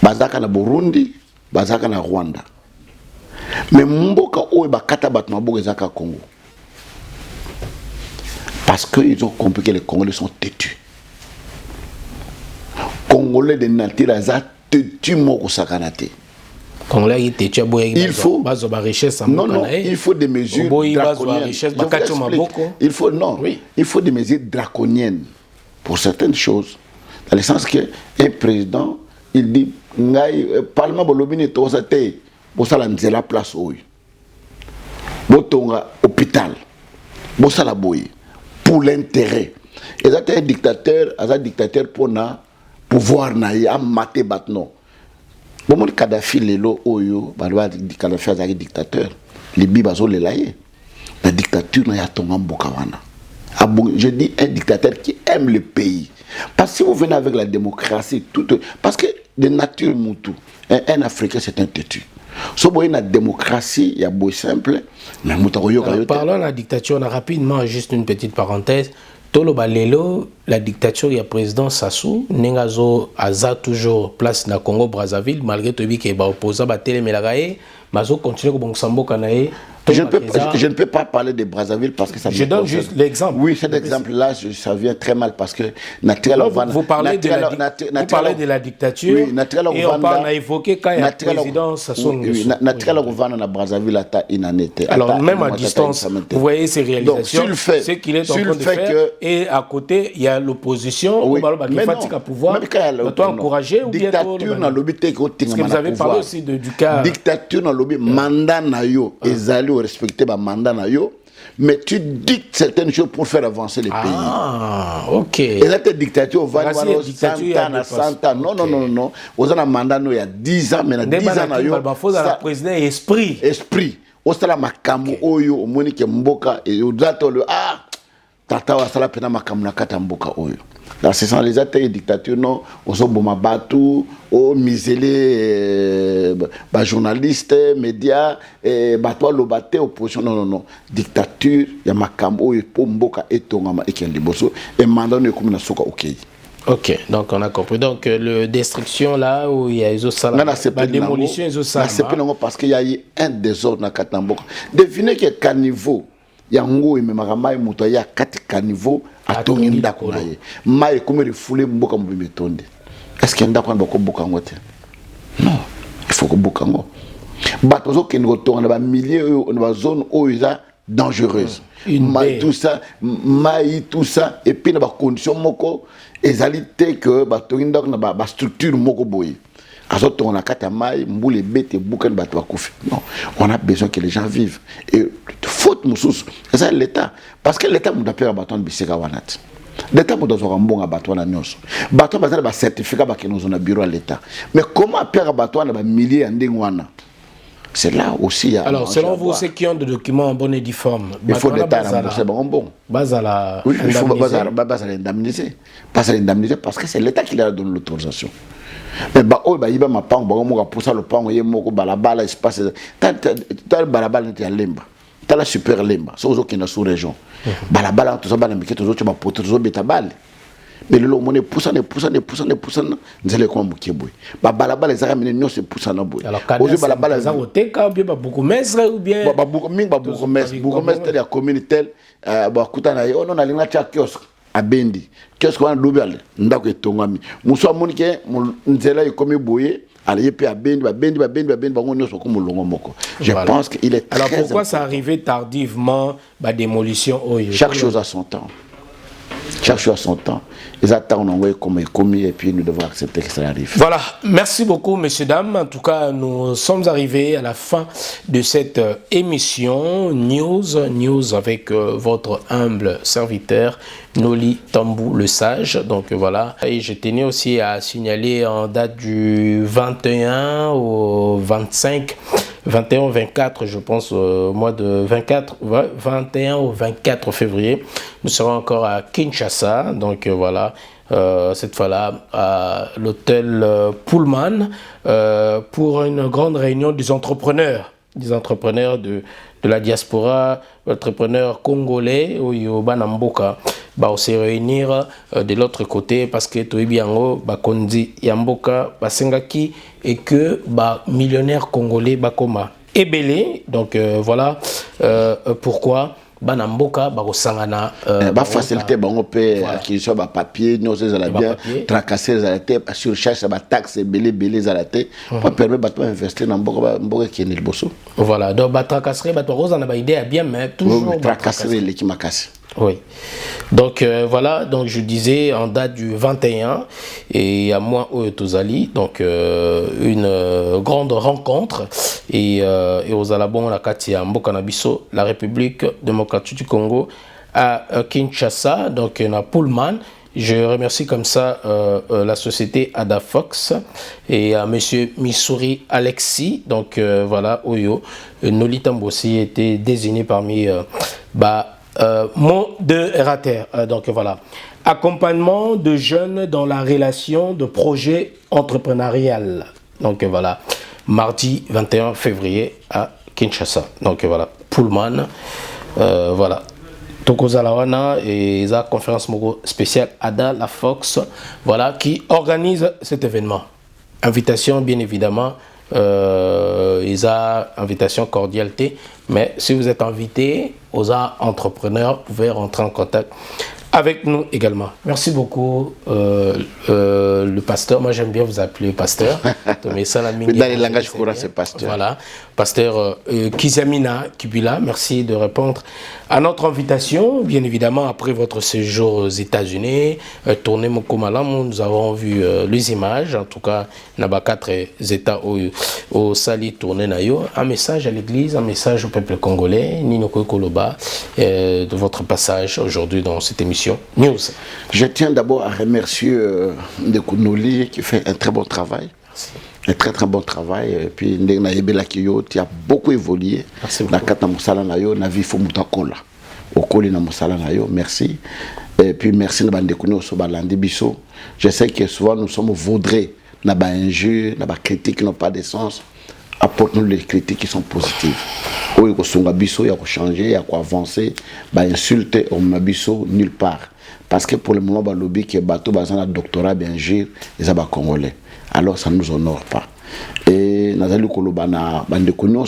bazaka na Burundi, bazaka na Rwanda. Mais mboka oyo bakata batma boka zaka Congo. Parce qu'ils ont compris que les Congolais sont têtus. Congolais de nature aza têtu moko sakanate. Congolais est têtu il faut richesse. Non, il faut des mesures draconiennes. Il faut il faut des mesures draconiennes pour certaines choses. Dans le sens que un président, il dit ngai parlement bolobini to sa te bosala nzela place oyo. Botonga hôpital. Bosala boye pour l'intérêt. Et ça un dictateur pour na pouvoir na ya maté batno. Bon, Kadhafi lelo oyo, Kadhafi a été dictateur. Les bibazo le laye. La dictature n'a pas mboka wana. Je dis un dictateur qui aime le pays. Parce que si vous venez avec la démocratie, parce que de nature moutou, un Africain c'est un têtu. Si vous voyez la démocratie, il y a beau simple, mais parlons de la dictature, on a rapidement juste une petite parenthèse. Tolo balelo, la dictature, il y a président Sassou, Nengazo Aza toujours place na Congo Brazzaville, malgré tout que ba opposant ba télé melagaye, mazo continue ko bongsambo kanaye. Je ne peux pas parler de Brazzaville parce que ça. Je donne juste l'exemple. Oui, cet exemple-là, ça vient très mal parce que vous parlez de la dictature et on parle à évoquer quand il y a président Sassou Nguesso. Alors même à distance, vous voyez ces réalisations, ce qu'il est en train de faire, et à côté il y a l'opposition, qui fatigue à pouvoir, doit encourager ou bien parce que vous avez parlé aussi du cas. Dictature dans le mandat nayo ezali respecter le mandat nayo, mais tu dictes certaines choses pour faire avancer les pays. Ah, ok. Et là, ta dictature va 100 ans. Non. Vous avez un mandat il y a 10 ans, mais il y a 10 ans. Il faut le président esprit. Esprit. Vous avez un makamu oyo, au monique mboka, et au dato le tata wa sala pena makamu na kata mboka oyo. Là, ce sont les attaques de dictature, non. On s'en bomba batou, on miselé, journalistes, médias, batois lobaté, opposition, non. Dictature, il y a makambo, et pomboka, et tongama, et kien liboso, et mandat, on est comme na soka, ok. Ok, donc on a compris. Donc, le destruction là où il y a les autres salles, la démolition, les autres salles. Parce qu'il y a eu un désordre dans Katamboka. Devinez que caniveau. Yango imemaka mai muto ya kati caniveau atongi ndako na ye mai comme refoulé mboka mbimbe tonde. Est-ce que ndako ndako boka ngote? Non, il faut que boka ngo. Bato zo ken gotonga na ba milieu na ba zone oyo dangereuse. Mai tout ça et puis na ba condition moko ezalité que batongi ndako na ba structure moko boye. On a besoin que les gens vivent. Et faute moussous, c'est l'État. Parce que l'État m'a peur à bâton de Bisseka Wanat. L'État m'a donné un bon à bâton à Nyos. Bâton a un certificat qui nous a un bureau à l'État. Mais comment peur à bâton à milliers en Dingwana? C'est là aussi. Alors, selon vous, ceux qui ont des documents en bonne et due forme, il faut l'État rembourser bon. Oui, il faut l'indemniser. Pas l'indemniser parce que c'est l'État qui leur donne l'autorisation. Mais il y a ma pang, pour ça le pang, il y a un balabala, espace. T'as le balabala, t'as lemba. T'as la super lemba. C'est aux qui sont sous-région. Balabala, tout ça, mais tu vas porter tout ça, bal. Mais le monde est poussant, nous allons comme Moukieboui. Balabala, les Arabes, nous c'est poussant. Alors, quand vous balabala, vous avez été quand bien, beaucoup mestre ou bien. Beaucoup mestre, la communauté, on a l'ingénieur kiosque. Abendi qu'est-ce qu'on a doublé ndako etongami muso amoni ke nzela ekomi boye allez pe abendi bango nyoso ko mulongo moko. Je pense qu'il est très. Alors pourquoi ça arrivait tardivement la démolition oyo? Chaque chose a son temps. Chaque chose à son temps. Ils attendent envoyer comme il commis et puis nous devons accepter que ça arrive. Voilà, merci beaucoup messieurs, dames. En tout cas, nous sommes arrivés à la fin de cette émission News avec votre humble serviteur Noli Tambou le Sage. Donc voilà, et je tenais aussi à signaler en date du 21 au 25, 21 au 24, je pense, au mois de 21 au 24 février, nous serons encore à Kinshasa. Donc voilà, cette fois-là à l'hôtel Pullman pour une grande réunion des entrepreneurs de la diaspora, entrepreneurs congolais au Banamboka. On se réunir de l'autre côté parce que Toibiango, Bakondi, Yamboka, Basengaki et que millionnaires congolais Bakoma Ebele. Donc voilà pourquoi. Banamboka bakosangana facilité bango pe acquisition ba papier nous ça bien tracasser les arrêtés surcharge ba taxe belé arrêtés pour permettre ba investir dans mboka qui est le bosso. Voilà, donc ba tracasser ba rose na ba idée bien mais toujours tracasser l'équipe makasi. Oui. Donc voilà, donc je disais en date du 21 et à moi au Tozali, donc une grande rencontre et aux Alabons la Katia Mbokanabiso, la République démocratique du Congo à Kinshasa, donc na Pullman. Je remercie comme ça la société Adafox et à monsieur Missouri Alexis. Donc voilà, Oyo Noli Tambou aussi était désigné parmi mot de RATER. Donc voilà, accompagnement de jeunes dans la relation de projet entrepreneurial. Donc voilà, mardi 21 février à Kinshasa. Donc voilà, Pullman. Voilà. Tokozalawana et la conférence spéciale Ada la Fox, voilà, qui organise cet événement. Invitation bien évidemment. Ils ont invitation cordialité, mais si vous êtes invité aux entrepreneurs, vous pouvez rentrer en contact avec nous également. Merci beaucoup le pasteur, moi j'aime bien vous appeler pasteur. Dans les langages courants c'est pasteur. Voilà, pasteur Kizamina Kibila, merci de répondre à notre invitation. Bien évidemment, après votre séjour aux États-Unis, tournée Mokomalam, nous avons vu les images, en tout cas, il y a 4 États au Sali tourné Nayo. Un message à l'église, un message au peuple congolais, Nino Koloba, de votre passage aujourd'hui dans cette émission News. Je tiens d'abord à remercier Noli qui fait un très bon travail. Merci. Un très très bon travail. Et puis, tu as beaucoup évolué. Merci merci. Et puis, merci je sais que souvent nous sommes vaudrés. N'a pas injure, n'a pas critique qui n'ont pas de sens. Apporte-nous les critiques qui sont positives. Il y a changer, il y a avancer, insulter, on n'a nulle part. Parce que pour le moment, le lobby qui est bateau, un doctorat bien gire, ils sont congolais. Alors ça ne nous honore pas. Et nous avons dit que nous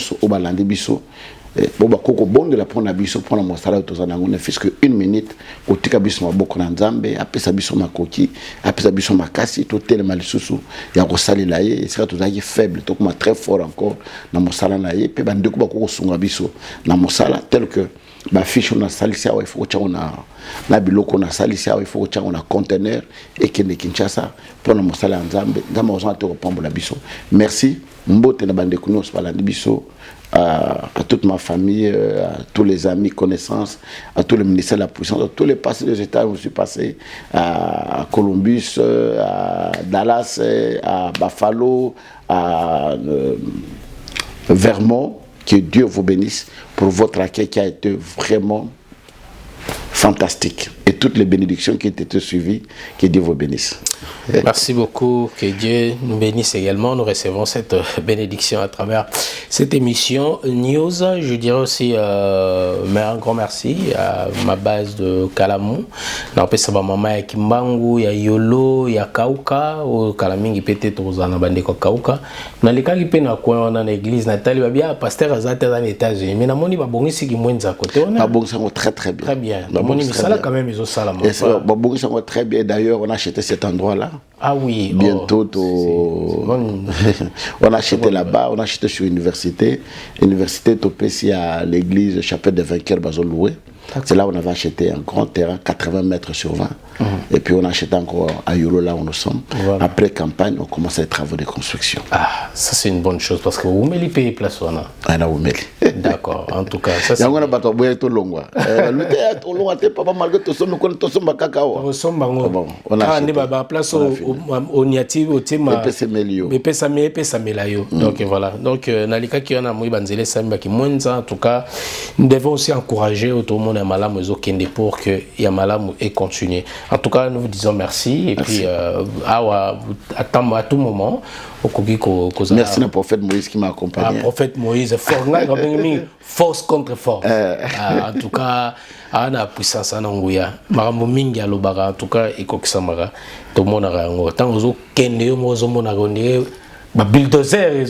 avons bon de la prendre biso pour la mosala tozana ngone fisque une minute otika biso maboko na nzambe apesa biso makoki apesa biso makasi to telema lisusu ya kosalela ye sera tozaki faible to comme très fort encore na mosala na ye pe bandeko bakoko sunga biso na mosala tel que ba fiche na salisia wa ifo cha na biloko na salisia wa ifo cha na conteneur et kende Kinshasa pour na mosala nzambe ngama ozana to kopambola biso. Merci mbote na bandeko nyonso balandi biso. À toute ma famille, à tous les amis, connaissances, à tous les ministères de la puissance, à tous les passés des États où je suis passé, à Columbus, à Dallas, à Buffalo, à Vermont. Que Dieu vous bénisse pour votre accueil qui a été vraiment fantastique. Et toutes les bénédictions qui ont été suivies, que Dieu vous bénisse. Merci beaucoup, que Dieu nous bénisse également. Nous recevons cette bénédiction à travers cette émission News. Je dirais aussi un grand merci à ma base de Kalamou. N'empêche pas maman ya Kimbangu, ya Yolo, ya Kauka, au Kalamingi peut-être aux Anabandeko Kauka. Dans les cas qui peuvent dans dans l'église Nathalie Babia, pasteur Azate dans les États-Unis. Mais namoni ba bongi si ki mwenza côté on a. Ba bongi très très bien. Très bien. Namoni misala quand même ils ont ça là. Ba bongi sont très bien. D'ailleurs, on a acheté cet endroit-là. Ah oui. Bientôt, on a acheté là-bas, on a acheté sur l'université. L'université topé si à l'église Chapelle des Vainqueurs Bazol loué. C'est là où on avait acheté un grand terrain, 80 mètres sur 20. Et puis on a acheté encore à Yolo, là où nous sommes. Voilà. Après campagne, on commence les travaux de construction. Ah, ça c'est une bonne chose parce que vous mettez payer place on a. Ah, là, Oumeli. D'accord, en tout cas, ça c'est. Il y a un bateau tout long. Le théâtre, on a pas mal de tout ça, nous connaissons ma cacao. Nous sommes bango. Bon, on a acheté. Ah, place au Niati, au Tema. EPC Melio. EPC Melayo. Donc voilà. Donc, Nalika qui en a mouillé Banzele Samba qui moins en tout cas, nous devons aussi encourager tout le monde à Malam Kende pour que Yamalam ait continué. En tout cas, nous vous disons merci. Et puis, à tout moment, merci au prophète Moïse qui m'a accompagné. Prophète Moïse, force contre force. En tout cas, on a puissance en Angoya. Marambo mingi alobara. En tout cas, il faut que ça mara. Tout le monde a un tant aux Kende, aux bulldozer,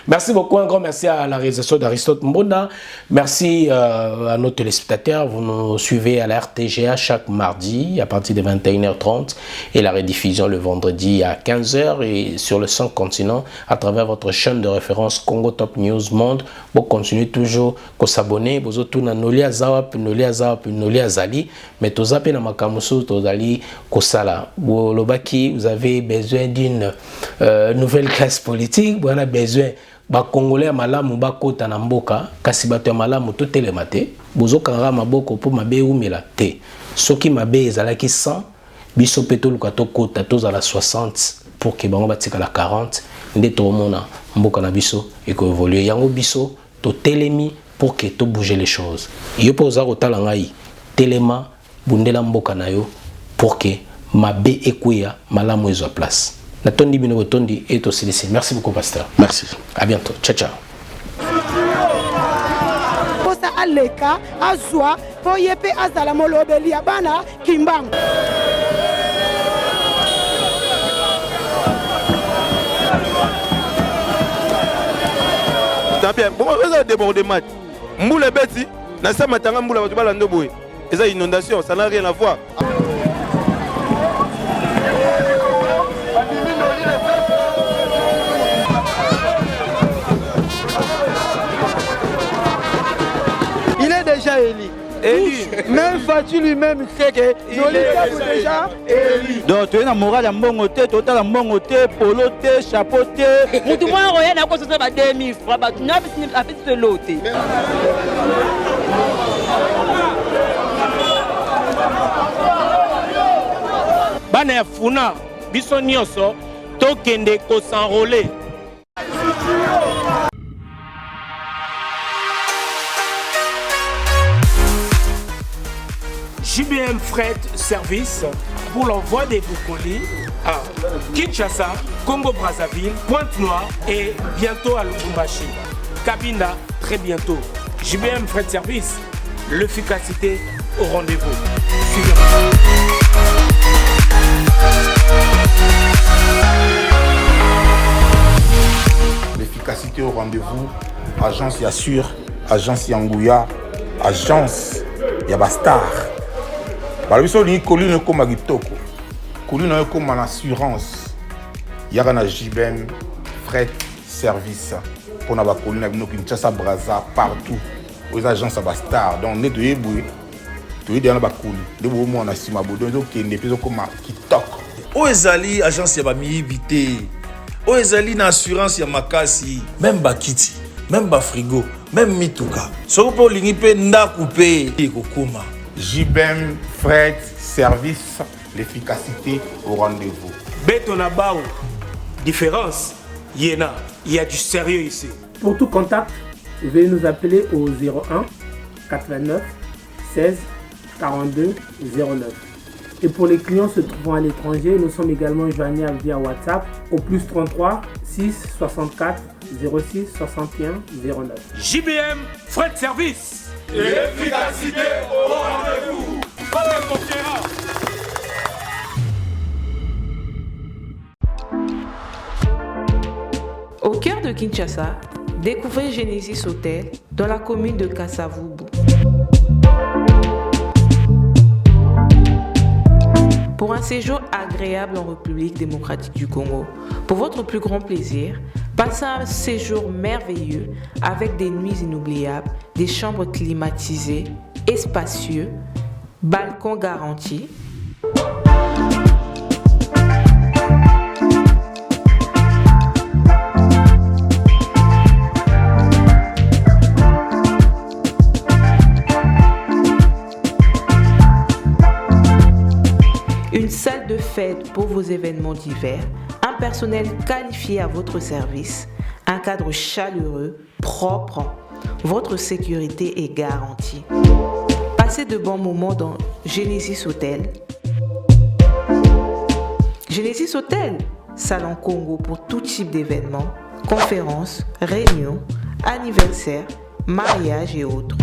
merci beaucoup, un grand merci à la réalisation d'Aristote Mbona. Merci à nos téléspectateurs. Vous nous suivez à la RTGA chaque mardi à partir de 21h30 et la rediffusion le vendredi à 15h et sur le 100 continents à travers votre chaîne de référence Congo Top News Monde. Vous continuez toujours à s'abonner. Vous êtes tous dans Nolia Zawap, Nolia Zali, mais tous appelez dans Makamusu, tous allez Kosala. Vous avez besoin d'une nouvelle classe politique, vous avez besoin de Congolais malamu bakota na mboka kasi bato malamu to telemate bozo kanga maboko po mabe umela te soki mabe ezalaki 100 biso petolo ka to kota to za la 60 pour que bango batika la 40 nde to mona mboka na biso et que évoluer yango biso to telemi pour que to bouger les choses yo poza ko tala ngai telema bundela mboka na yo pour que mabe ekuya malamu ezo place. Natondi bino botondi et aussi laissé. Merci beaucoup pasteur. Merci. À bientôt. Ciao ciao. Posa aleka azwa po yepe azala molobeli ya bana kimbangu. Tapia, bon on va déborder match. Mboule beti na sa matanga mboula ba bala ndoboy. Eza inondation, ça n'a rien à voir. Il est déjà élu. Même Fatu lui-même sait que Noli est déjà élu. Donc tu es dans moral à mongoté, total à mongoté, poloté, chapeauté. Tout le monde a cause de 2000 francs, tu n'as pas fait ce loté. Bana funa biso nyonso tokende ko s'enrôler. JBM Fret Service pour l'envoi des colis à Kinshasa, Congo-Brazzaville, Pointe-Noire et bientôt à Lubumbashi. Cabinda, très bientôt. JBM Fret Service, l'efficacité au rendez-vous. Suivez-moi. L'efficacité au rendez-vous, agence Yassure, agence Yangouya, agence Yabastar. Balabiso ni colline comme agitoko. Colline comme en assurance. Yagana JBM Fret Service. Pour na ba colline na Kinshasa Brazza partout. Aux agences Yabastar. Donc ne doyez boué. Doyez dans ba colline. De bo mo na sima bodo zo kende peso comme kitoko. Oezali agence ya ba miibité. Oezali na assurance ya makasi, même bakiti, même ba frigo, même mituka. Soko po lingi pe ndaku pe ekokoma. JBM Fret Service, l'efficacité au rendez-vous. Betona Bao, différence, Yéna, il y a du sérieux ici. Pour tout contact, veuillez nous appeler au 01 89 16 42 09. Et pour les clients se trouvant à l'étranger, nous sommes également joignables via WhatsApp au plus 33 6 64 06 61 09. JBM Fret Service. L'efficacité au rendez-vous. Au cœur de Kinshasa, découvrez Genesis Hotel dans la commune de Kasavubu. Pour un séjour agréable en République démocratique du Congo, pour votre plus grand plaisir, Passez un séjour merveilleux avec des nuits inoubliables, des chambres climatisées et spacieux, balcon garanti. Une salle de fête pour vos événements divers, un personnel qualifié à votre service, un cadre chaleureux, propre, votre sécurité est garantie. Passez de bons moments dans Genesis Hotel. Genesis Hotel, salon Congo pour tout type d'événements, conférences, réunions, anniversaires, mariages et autres.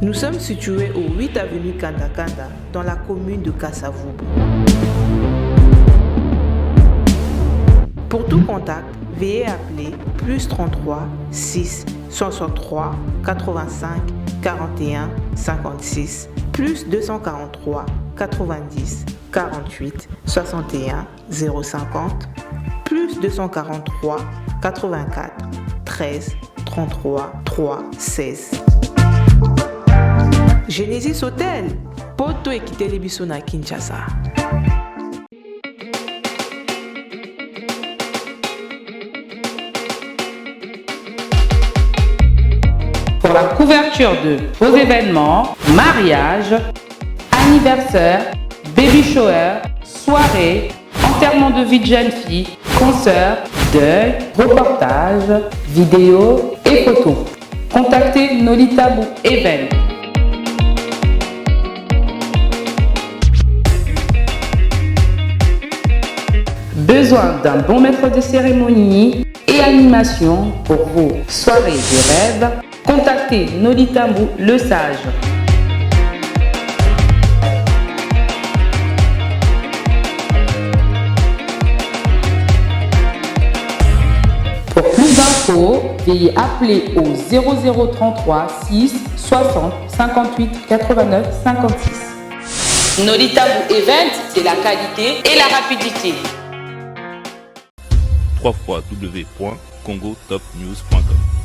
Nous sommes situés au 8 avenue Kanda-Kanda, dans la commune de Kasavubu. Pour tout contact, veuillez appeler plus 33 6 63 85 41 56 plus 243 90 48 61 050 plus 243 84 13 33 3 16. Genesis Hotel, poto ekiteli biso na Kinshasa. Pour la couverture de vos événements, mariage, anniversaire, baby shower, soirée, enterrement de vie de jeune fille, concert, deuil, reportage, vidéo et photos. Contactez Nolitabu Event. Besoin d'un bon maître de cérémonie et animation pour vos soirées de rêve? Contactez Nolitabu Le Sage. Pour plus d'infos, veuillez appeler au 0033 6 60 58 89 56. Nolitabu Event, c'est la qualité et la rapidité. www.congotopnews.com